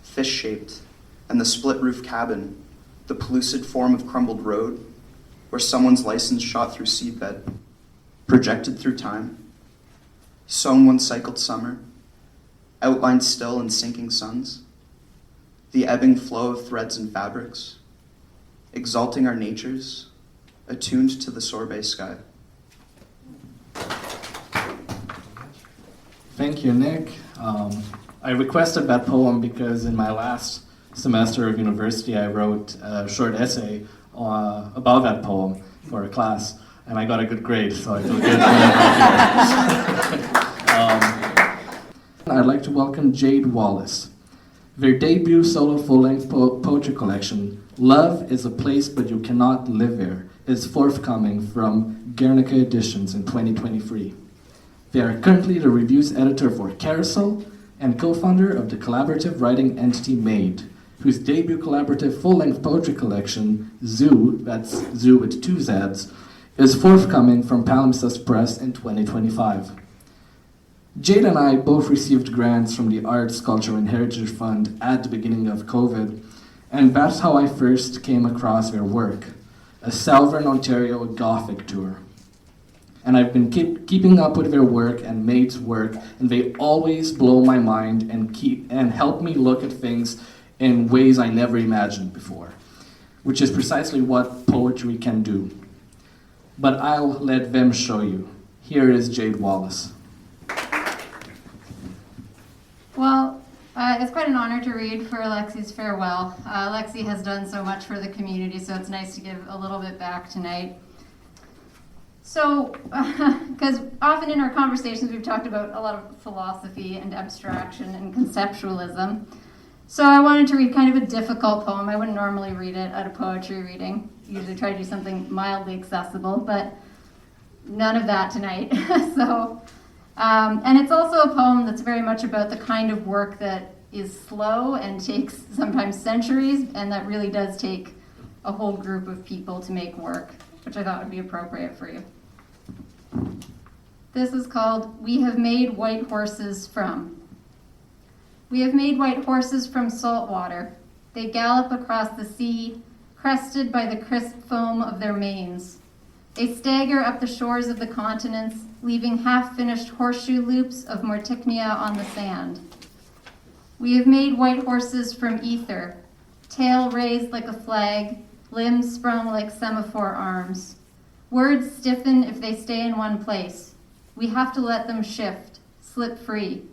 fish-shaped, and the split-roof cabin, the pellucid form of crumbled road, where someone's license shot through seedbed, projected through time, sown one cycled summer, outlined still in sinking suns, the ebbing flow of threads and fabrics, exalting our natures, attuned to the sorbet sky. Thank you, Nick. I requested that poem because in my last semester of university, I wrote a short essay about that poem for a class, and I got a good grade, so I feel good. I'd like to welcome Jade Wallace. Their debut solo full-length poetry collection, Love is a Place But You Cannot Live There, is forthcoming from Guernica Editions in 2023. They are currently the reviews editor for Carousel and co-founder of the collaborative writing entity Made, whose debut collaborative full-length poetry collection, Zoo, that's Zoo with 2 Zs, is forthcoming from Palimpsest Press in 2025. Jade and I both received grants from the Arts, Culture and Heritage Fund at the beginning of COVID, and that's how I first came across their work, a Southern Ontario Gothic tour. And I've been keeping up with their work and Maid's work, and they always blow my mind and help me look at things in ways I never imagined before, which is precisely what poetry can do. But I'll let them show you. Here is Jade Wallace. Well, it's quite an honor to read for Alexei's farewell. Alexei has done so much for the community, so it's nice to give a little bit back tonight. So, because often in our conversations we've talked about a lot of philosophy and abstraction and conceptualism. So I wanted to read kind of a difficult poem. I wouldn't normally read it at a poetry reading. Usually try to do something mildly accessible, but none of that tonight. And it's also a poem that's very much about the kind of work that is slow and takes sometimes centuries, and that really does take a whole group of people to make work, which I thought would be appropriate for you. This is called We Have Made White Horses From. We have made white horses from salt water. They gallop across the sea, crested by the crisp foam of their manes. They stagger up the shores of the continents, leaving half-finished horseshoe loops of morticnia on the sand. We have made white horses from ether, tail raised like a flag, limbs sprung like semaphore arms. Words stiffen if they stay in one place. We have to let them shift, slip free.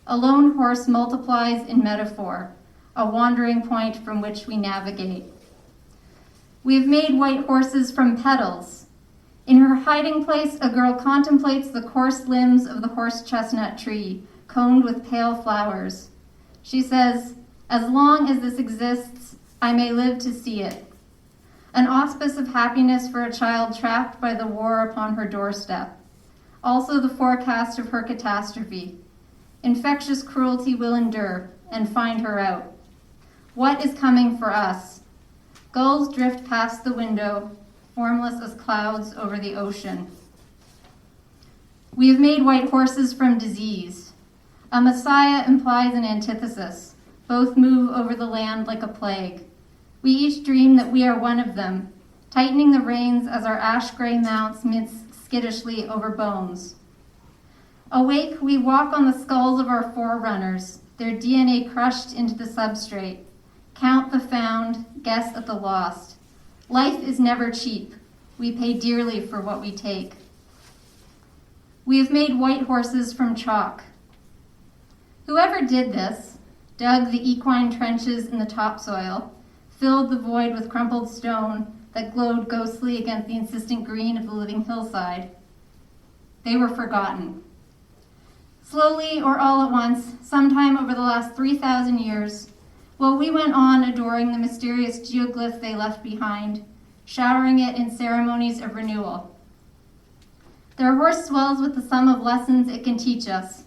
A lone horse multiplies in metaphor, a wandering point from which we navigate. We have made white horses from petals. In her hiding place, a girl contemplates the coarse limbs of the horse chestnut tree, coned with pale flowers. She says, "As long as this exists, I may live to see it." An auspice of happiness for a child trapped by the war upon her doorstep. Also the forecast of her catastrophe. Infectious cruelty will endure and find her out. What is coming for us? Gulls drift past the window, formless as clouds over the ocean. We have made white horses from disease. A messiah implies an antithesis. Both move over the land like a plague. We each dream that we are one of them, tightening the reins as our ash-gray mounts mince skittishly over bones. Awake, we walk on the skulls of our forerunners, their DNA crushed into the substrate. Count the found, guess at the lost. Life is never cheap. We pay dearly for what we take. We have made white horses from chalk. Whoever did this, dug the equine trenches in the topsoil, filled the void with crumpled stone that glowed ghostly against the insistent green of the living hillside. They were forgotten. Slowly or all at once, sometime over the last 3,000 years, while we went on adoring the mysterious geoglyph they left behind, showering it in ceremonies of renewal. Their horse swells with the sum of lessons it can teach us.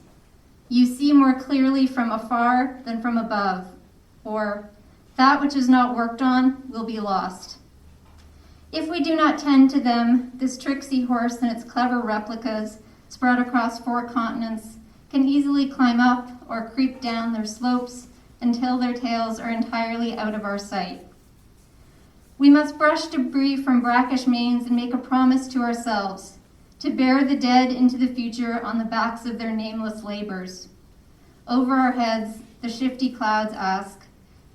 You see more clearly from afar than from above, or that which is not worked on will be lost. If we do not tend to them, this tricksy horse and its clever replicas spread across 4 continents can easily climb up or creep down their slopes until their tails are entirely out of our sight. We must brush debris from brackish manes and make a promise to ourselves to bear the dead into the future on the backs of their nameless labors. Over our heads, the shifty clouds ask,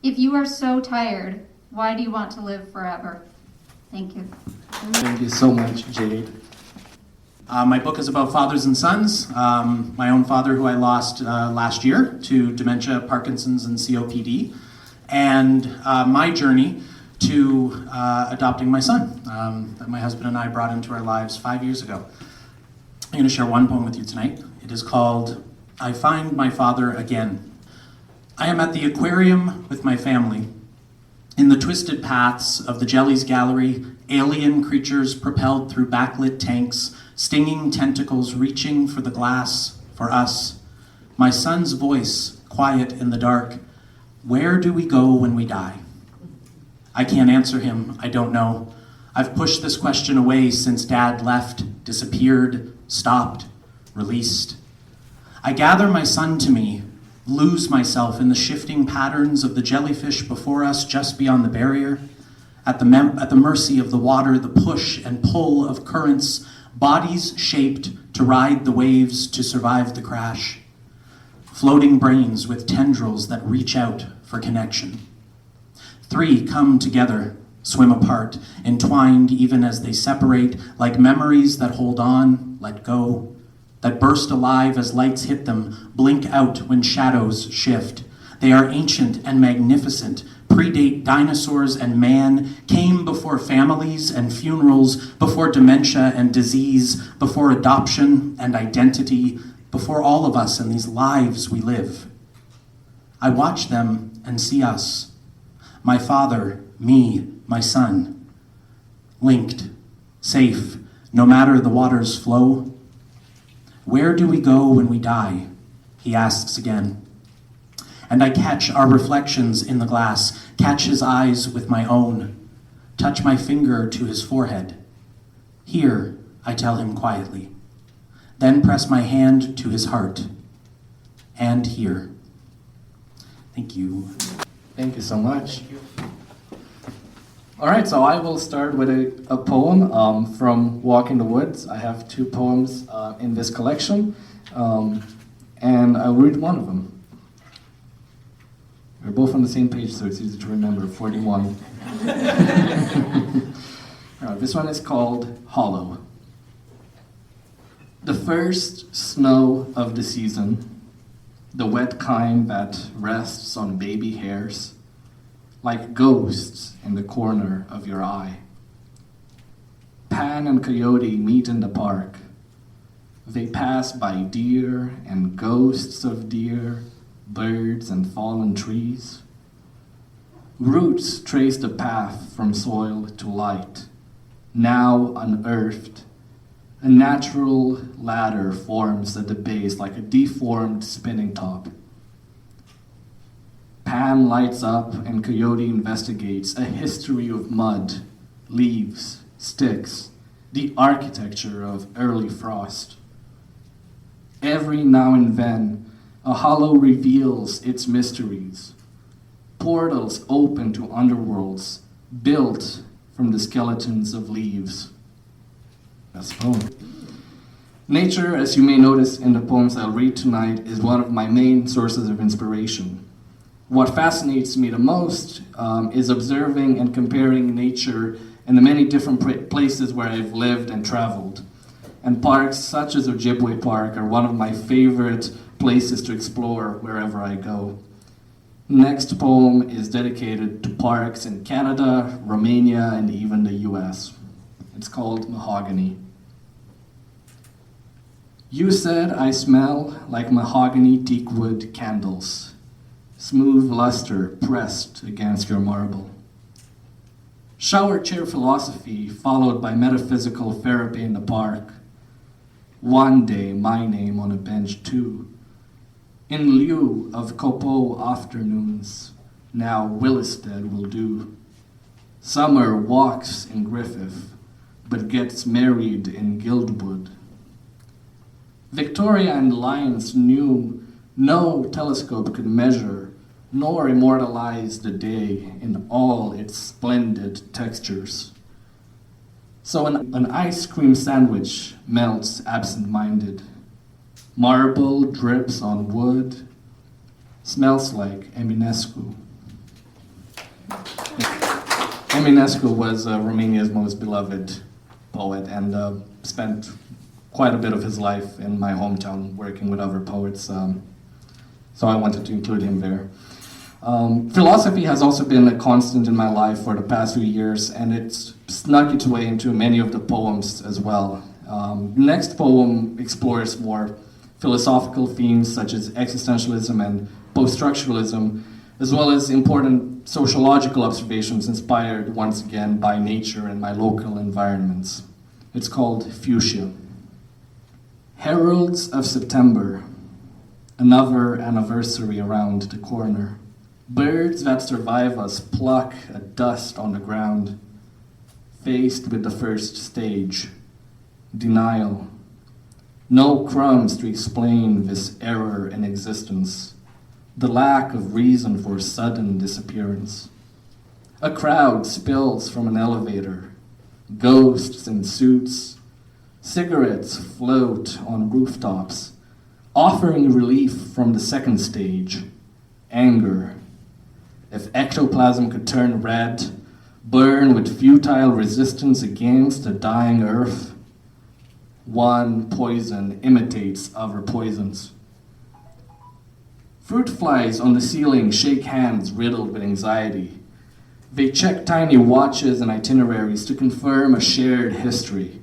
"If you are so tired, why do you want to live forever?" Thank you. Thank you so much, Jade. My book is about fathers and sons. My own father, who I lost last year to dementia, Parkinson's, and COPD, and my journey to adopting my son that my husband and I brought into our lives 5 years ago. I'm going to share one poem with you tonight. It is called I Find My Father Again. I am at the aquarium with my family. In the twisted paths of the Jellies Gallery, alien creatures propelled through backlit tanks, stinging tentacles reaching for the glass, for us. My son's voice, quiet in the dark. Where do we go when we die? I can't answer him, I don't know. I've pushed this question away since Dad left, disappeared, stopped, released. I gather my son to me, lose myself in the shifting patterns of the jellyfish before us just beyond the barrier, at the mercy of the water, the push and pull of currents bodies shaped to ride the waves to survive the crash, floating brains with tendrils that reach out for connection. 3 come together, swim apart, entwined even as they separate, like memories that hold on, let go, that burst alive as lights hit them, blink out when shadows shift. They are ancient and magnificent, predate dinosaurs and man, came before families and funerals, before dementia and disease, before adoption and identity, before all of us and these lives we live. I watch them and see us. My father, me, my son, linked, safe, no matter the water's flow. Where do we go when we die? He asks again. And I catch our reflections in the glass, catch his eyes with my own, touch my finger to his forehead. Here, I tell him quietly, then press my hand to his heart. And here. Thank you. Thank you so much. All right, so I will start with a poem from Walk in the Woods. I have 2 poems in this collection, and I'll read one of them. We're both on the same page, so it's easy to remember, 41. This one is called Hollow. The first snow of the season, the wet kind that rests on baby hairs, like ghosts in the corner of your eye. Pan and coyote meet in the park. They pass by deer and ghosts of deer, birds and fallen trees. Roots trace the path from soil to light, now unearthed. A natural ladder forms at the base like a deformed spinning top. Pan lights up and coyote investigates a history of mud, leaves, sticks, the architecture of early frost. Every now and then, a hollow reveals its mysteries. Portals open to underworlds built from the skeletons of leaves. That's a poem. Nature, as you may notice in the poems I'll read tonight, is one of my main sources of inspiration. What fascinates me the most is observing and comparing nature in the many different places where I've lived and traveled. And parks such as Ojibwe Park are one of my favorite places to explore wherever I go. Next poem is dedicated to parks in Canada, Romania, and even the US. It's called Mahogany. You said I smell like mahogany teakwood candles, smooth luster pressed against your marble. Shower chair philosophy followed by metaphysical therapy in the park. One day my name on a bench too. In lieu of Copeau afternoons, now Willistead will do. Summer walks in Griffith, but gets married in Guildwood. Victoria and Lyons knew no telescope could measure nor immortalize the day in all its splendid textures. So an ice cream sandwich melts absent-minded. Marble drips on wood, smells like Eminescu. Eminescu was Romania's most beloved poet and spent quite a bit of his life in my hometown working with other poets, so I wanted to include him there. Philosophy has also been a constant in my life for the past few years, and it's snuck its way into many of the poems as well. Next poem explores more philosophical themes such as existentialism and post-structuralism, as well as important sociological observations inspired once again by nature and my local environments. It's called Fuchsia. Heralds of September, another anniversary around the corner. Birds that survive us pluck at dust on the ground, faced with the first stage, denial. No crumbs to explain this error in existence, the lack of reason for sudden disappearance. A crowd spills from an elevator, ghosts in suits, Cigarettes float on rooftops, offering relief from the second stage, anger. If ectoplasm could turn red, burn with futile resistance against a dying earth, one poison imitates other poisons. Fruit flies on the ceiling shake hands riddled with anxiety. They check tiny watches and itineraries to confirm a shared history,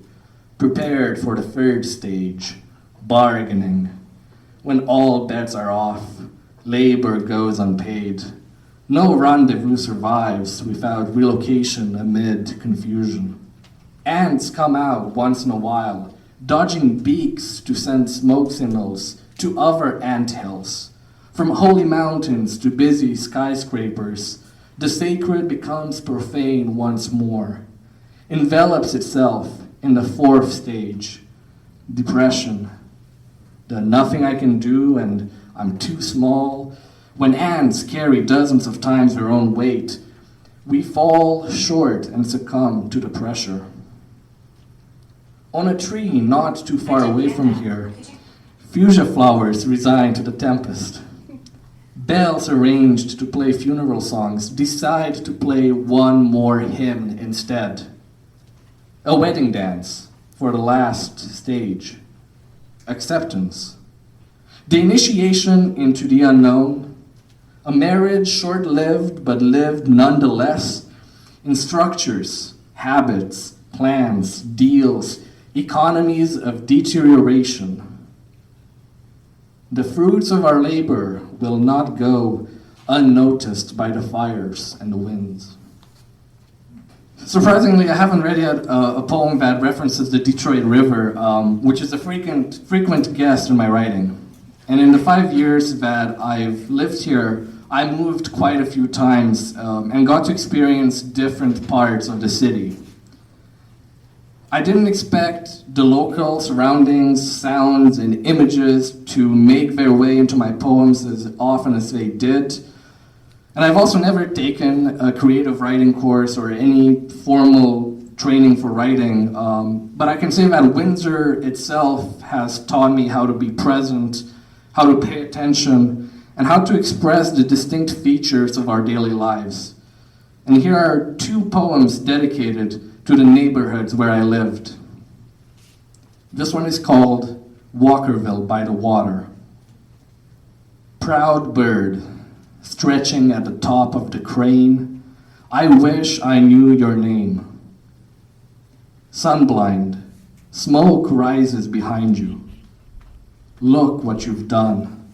prepared for the third stage, bargaining. When all bets are off, labor goes unpaid. No rendezvous survives without relocation amid confusion. Ants come out once in a while, dodging beaks to send smoke signals to other anthills. From holy mountains to busy skyscrapers, the sacred becomes profane once more, envelops itself in the fourth stage, depression. The nothing I can do and I'm too small. When ants carry dozens of times their own weight, we fall short and succumb to the pressure. On a tree not too far away from here, fuchsia flowers resign to the tempest. Bells arranged to play funeral songs decide to play one more hymn instead. A wedding dance for the last stage. Acceptance. The initiation into the unknown. A marriage short-lived but lived nonetheless in structures, habits, plans, deals, economies of deterioration. The fruits of our labor will not go unnoticed by the fires and the winds. Surprisingly, I haven't read yet a poem that references the Detroit River, which is a frequent guest in my writing. And in the 5 years that I've lived here, I moved quite a few times and got to experience different parts of the city. I didn't expect the local surroundings, sounds, and images to make their way into my poems as often as they did. And I've also never taken a creative writing course or any formal training for writing, but I can say that Windsor itself has taught me how to be present, how to pay attention, and how to express the distinct features of our daily lives. And here are 2 poems dedicated to the neighborhoods where I lived. This one is called Walkerville by the Water. Proud bird, stretching at the top of the crane, I wish I knew your name. Sunblind, smoke rises behind you. Look what you've done.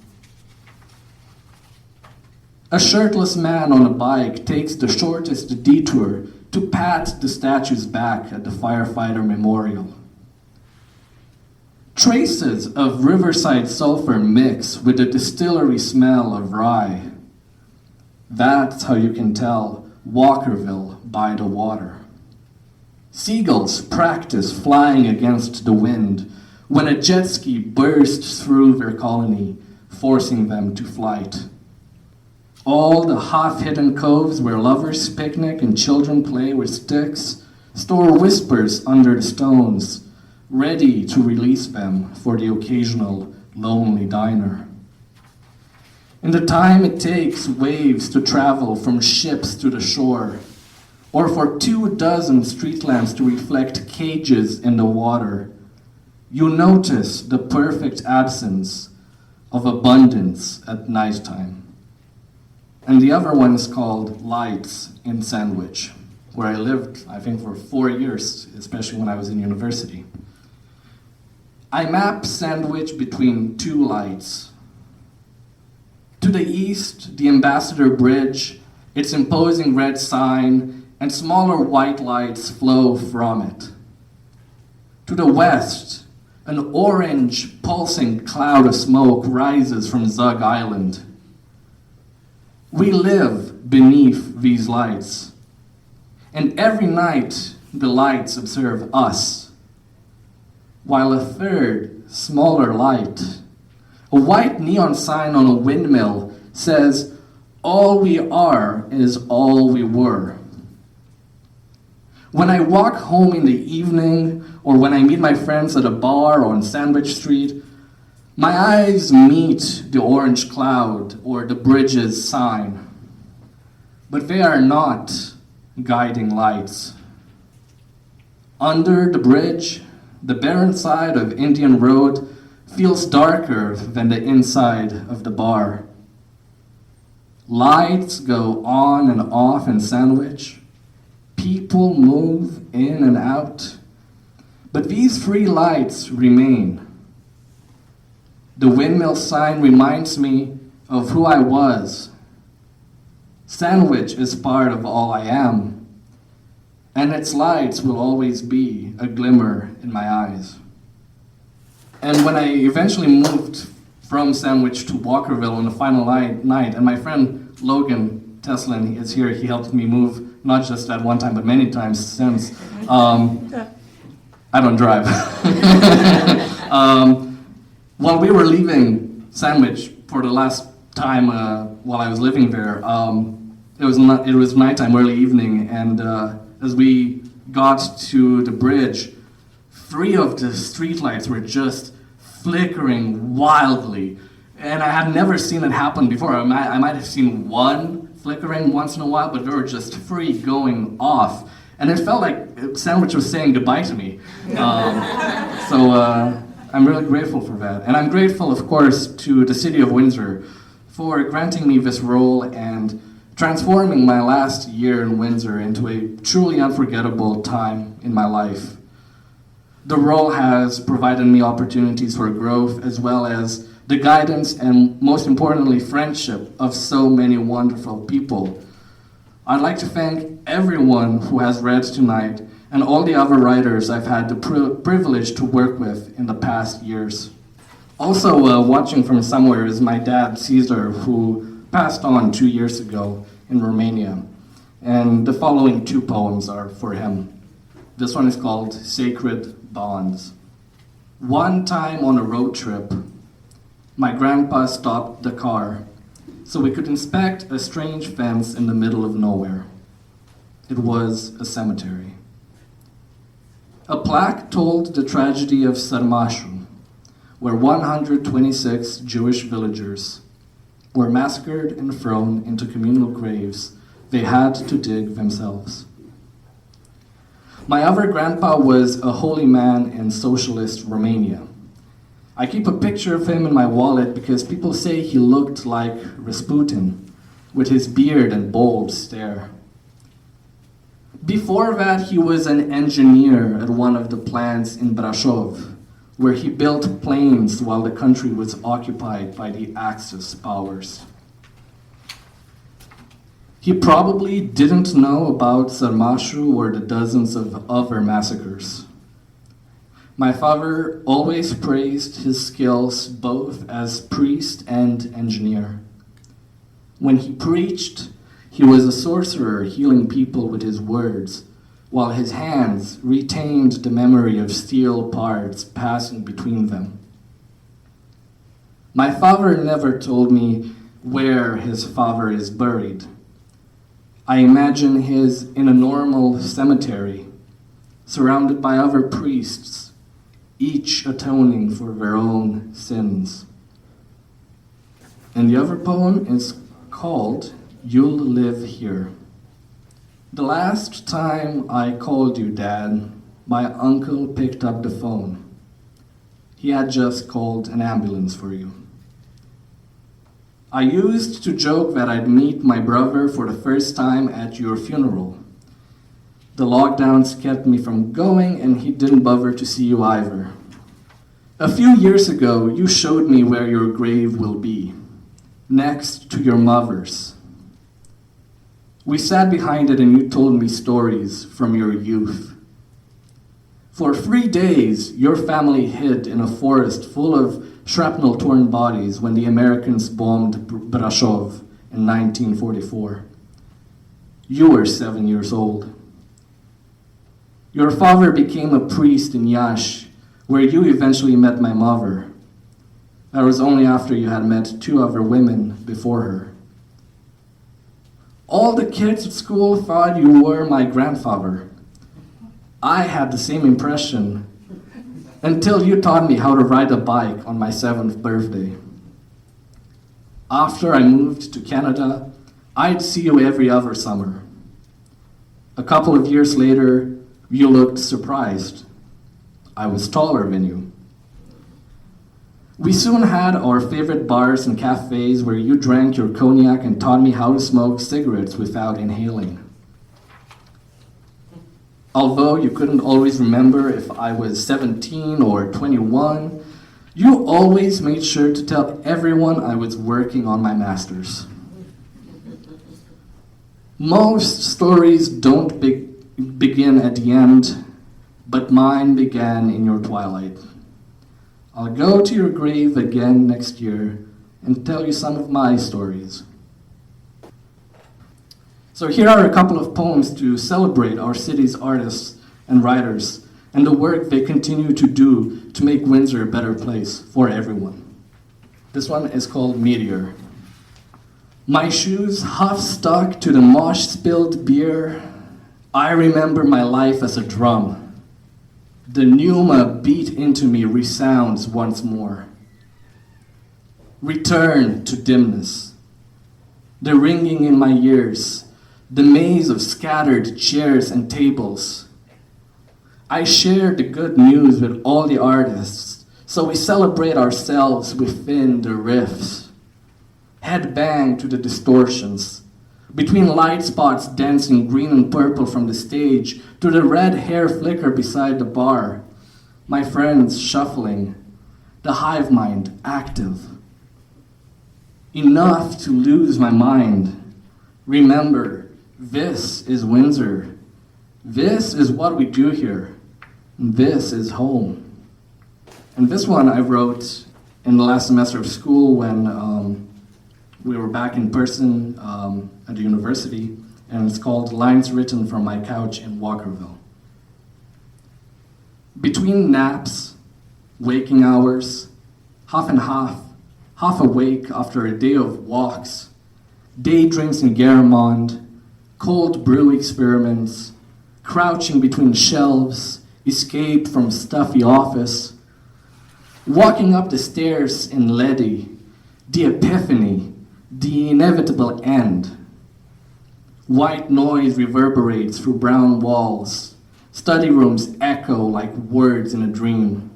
A shirtless man on a bike takes the shortest detour to pat the statue's back at the firefighter memorial. Traces of riverside sulfur mix with the distillery smell of rye. That's how you can tell Walkerville by the water. Seagulls practice flying against the wind when a jet ski bursts through their colony, forcing them to flight. All the half-hidden coves where lovers picnic and children play with sticks store whispers under the stones, ready to release them for the occasional lonely diner. In the time it takes waves to travel from ships to the shore, or for 24 street lamps to reflect cages in the water, you notice the perfect absence of abundance at nighttime. And the other one is called Lights in Sandwich, where I lived, I think, for 4 years, especially when I was in university. I map Sandwich between 2 lights. To the east, the Ambassador Bridge, its imposing red sign, and smaller white lights flow from it. To the west, an orange, pulsing cloud of smoke rises from Zug Island. We live beneath these lights, and every night the lights observe us, while a third, smaller light, a white neon sign on a windmill, says, "All we are is all we were." When I walk home in the evening, or when I meet my friends at a bar or on Sandwich Street, my eyes meet the orange cloud or the bridge's sign. But they are not guiding lights. Under the bridge, the barren side of Indian Road feels darker than the inside of the bar. Lights go on and off in Sandwich. People move in and out. But these three lights remain. The windmill sign reminds me of who I was. Sandwich is part of all I am, and its lights will always be a glimmer in my eyes. And when I eventually moved from Sandwich to Walkerville on the final night, and my friend Logan Teslin is here, he helped me move, not just at one time, but many times since. I don't drive. While we were leaving Sandwich for the last time while I was living there, it was nighttime, early evening, and as we got to the bridge, 3 of the streetlights were just flickering wildly, and I had never seen it happen before. I might have seen one flickering once in a while, but there were just 3 going off, and it felt like Sandwich was saying goodbye to me. So I'm really grateful for that, and I'm grateful, of course, to the city of Windsor for granting me this role and transforming my last year in Windsor into a truly unforgettable time in my life. The role has provided me opportunities for growth, as well as the guidance and, most importantly, friendship of so many wonderful people. I'd like to thank everyone who has read tonight and all the other writers I've had the privilege to work with in the past years. Also watching from somewhere is my dad, Caesar, who passed on 2 years ago in Romania. And the following 2 poems are for him. This one is called Sacred Bonds. One time on a road trip, my grandpa stopped the car so we could inspect a strange fence in the middle of nowhere. It was a cemetery. A plaque told the tragedy of Sarmashu, where 126 Jewish villagers were massacred and thrown into communal graves they had to dig themselves. My other grandpa was a holy man in socialist Romania. I keep a picture of him in my wallet because people say he looked like Rasputin, with his beard and bold stare. Before that, he was an engineer at one of the plants in Brașov, where he built planes while the country was occupied by the Axis powers. He probably didn't know about Sarmashu or the dozens of other massacres. My father always praised his skills both as priest and engineer. When he preached, he was a sorcerer healing people with his words, while his hands retained the memory of steel parts passing between them. My father never told me where his father is buried. I imagine his in a normal cemetery, surrounded by other priests, each atoning for their own sins. And the other poem is called You'll Live Here. The last time I called you, Dad, my uncle picked up the phone. He had just called an ambulance for you. I used to joke that I'd meet my brother for the first time at your funeral. The lockdowns kept me from going, and he didn't bother to see you either. A few years ago, you showed me where your grave will be, next to your mother's. We sat behind it and you told me stories from your youth. For 3 days, your family hid in a forest full of shrapnel-torn bodies when the Americans bombed Brașov in 1944. You were 7 years old. Your father became a priest in Iași, where you eventually met my mother. That was only after you had met 2 other women before her. All the kids at school thought you were my grandfather, I had the same impression until you taught me how to ride a bike on my 7th birthday. After I moved to Canada, I'd see you every other summer. A couple of years later, you looked surprised. I was taller than you. We soon had our favorite bars and cafes where you drank your cognac and taught me how to smoke cigarettes without inhaling. Although you couldn't always remember if I was 17 or 21, you always made sure to tell everyone I was working on my master's. Most stories don't begin at the end, but mine began in your twilight. I'll go to your grave again next year and tell you some of my stories. So here are a couple of poems to celebrate our city's artists and writers and the work they continue to do to make Windsor a better place for everyone. This one is called Meteor. My shoes half stuck to the mosh-spilled beer. I remember my life as a drum. The pneuma beat into me resounds once more. Return to dimness. The ringing in my ears, the maze of scattered chairs and tables. I share the good news with all the artists, so we celebrate ourselves within the riffs. Head bang to the distortions, between light spots dancing green and purple from the stage to the red hair flicker beside the bar. My friends shuffling, the hive mind active. Enough to lose my mind. Remember, this is Windsor. This is what we do here. This is home. And this one I wrote in the last semester of school when we were back in person at the university, and it's called Lines Written from My Couch in Walkerville. Between naps, waking hours, half and half awake after a day of walks, daydreams in Garamond, cold brew experiments, crouching between shelves, escape from stuffy office, walking up the stairs in Ledi, the epiphany, the inevitable end. White noise reverberates through brown walls. Study rooms echo like words in a dream.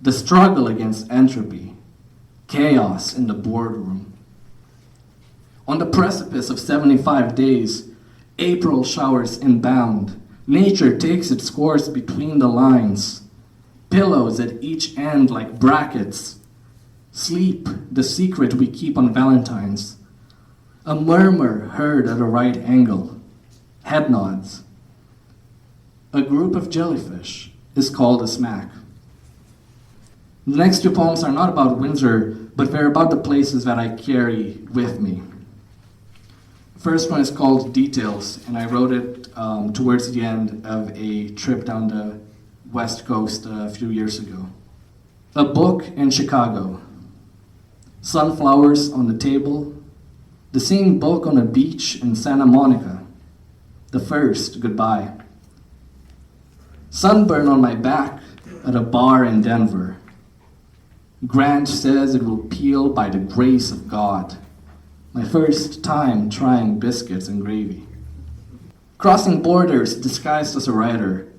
The struggle against entropy. Chaos in the boardroom. On the precipice of 75 days, April showers inbound. Nature takes its course between the lines. Pillows at each end like brackets. Sleep, the secret we keep on Valentine's. A murmur heard at a right angle. Head nods. A group of jellyfish is called a smack. The next two poems are not about Windsor, but they're about the places that I carry with me. The first one is called Details, and I wrote it towards the end of a trip down the West Coast a few years ago. A book in Chicago. Sunflowers on the table. The same book on a beach in Santa Monica. The first goodbye. Sunburn on my back at a bar in Denver. Grant says it will peel by the grace of God. My first time trying biscuits and gravy. Crossing borders disguised as a writer.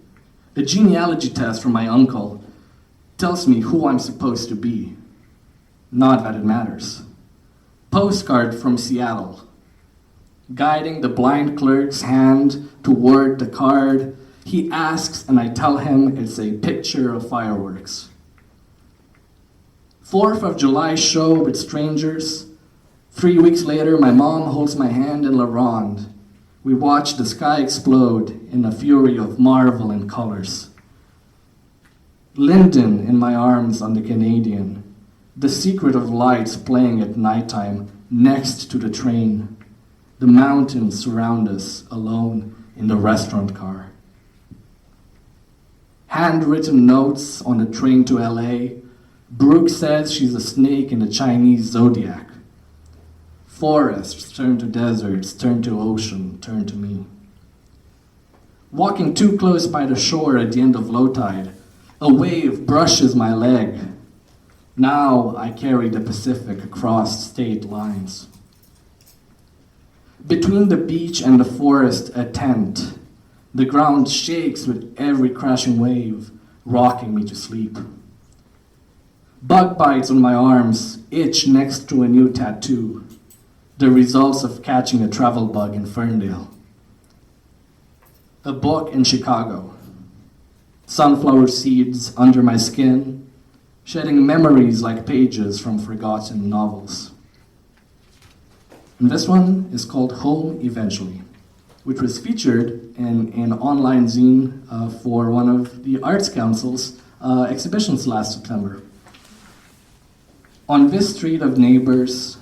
A genealogy test from my uncle tells me who I'm supposed to be. Not that it matters. Postcard from Seattle. Guiding the blind clerk's hand toward the card, he asks and I tell him it's a picture of fireworks. 4th of July show with strangers. 3 weeks later, my mom holds my hand in La Ronde. We watch the sky explode in a fury of marvel and colors. Linden in my arms on the Canadian. The secret of lights playing at nighttime next to the train. The mountains surround us alone in the restaurant car. Handwritten notes on the train to LA. Brooke says she's a snake in the Chinese zodiac. Forests turn to deserts, turn to ocean, turn to me. Walking too close by the shore at the end of low tide, a wave brushes my leg. Now I carry the Pacific across state lines. Between the beach and the forest, a tent. The ground shakes with every crashing wave, rocking me to sleep. Bug bites on my arms itch next to a new tattoo, the results of catching a travel bug in Ferndale. A book in Chicago. Sunflower seeds under my skin, shedding memories like pages from forgotten novels. And this one is called Home Eventually, which was featured in an online zine for one of the Arts Council's exhibitions last September. On this street of neighbors,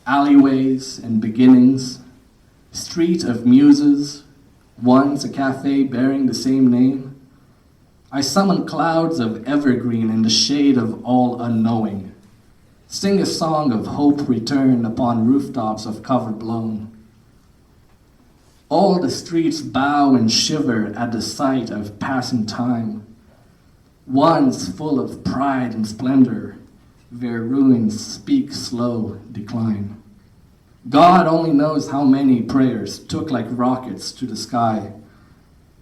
alleyways and beginnings, street of muses, once a cafe bearing the same name, I summon clouds of evergreen in the shade of all unknowing, sing a song of hope returned upon rooftops of cover blown. All the streets bow and shiver at the sight of passing time, once full of pride and splendor, their ruins speak slow decline. God only knows how many prayers took like rockets to the sky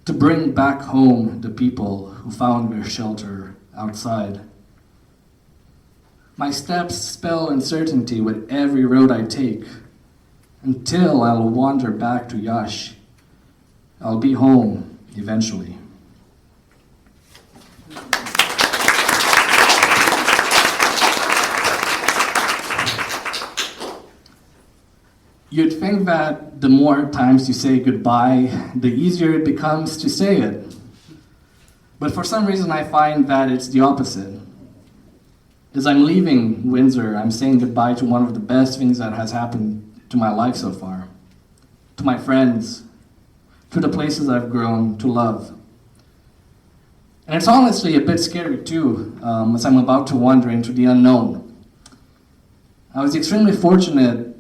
to bring back home the people who found their shelter outside. My steps spell uncertainty with every road I take, until I'll wander back to Yash. I'll be home eventually. You'd think that the more times you say goodbye, the easier it becomes to say it. But for some reason I find that it's the opposite. As I'm leaving Windsor, I'm saying goodbye to one of the best things that has happened to my life so far. To my friends, to the places I've grown to love. And it's honestly a bit scary too, as I'm about to wander into the unknown. I was extremely fortunate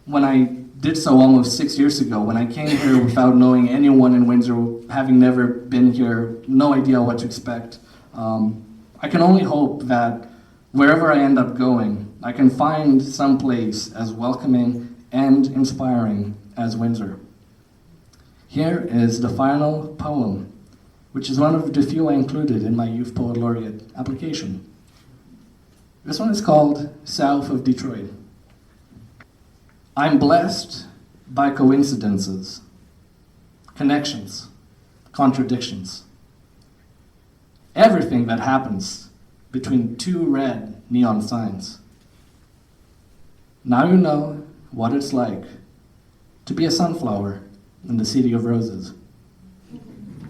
when I did so almost 6 years ago, when I came here without knowing anyone in Windsor, having never been here, no idea what to expect. I can only hope that wherever I end up going, I can find some place as welcoming and inspiring as Windsor. Here is the final poem, which is one of the few I included in my Youth Poet Laureate application. This one is called South of Detroit. I'm blessed by coincidences, connections, contradictions. Everything that happens between two red neon signs. Now you know what it's like to be a sunflower in the city of roses.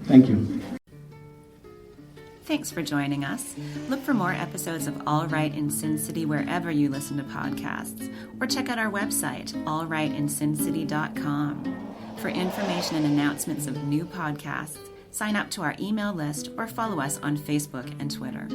Thank you. Thanks for joining us. Look for more episodes of All Right in Sin City wherever you listen to podcasts, or check out our website, allrightinsincity.com. For information and announcements of new podcasts, sign up to our email list or follow us on Facebook and Twitter.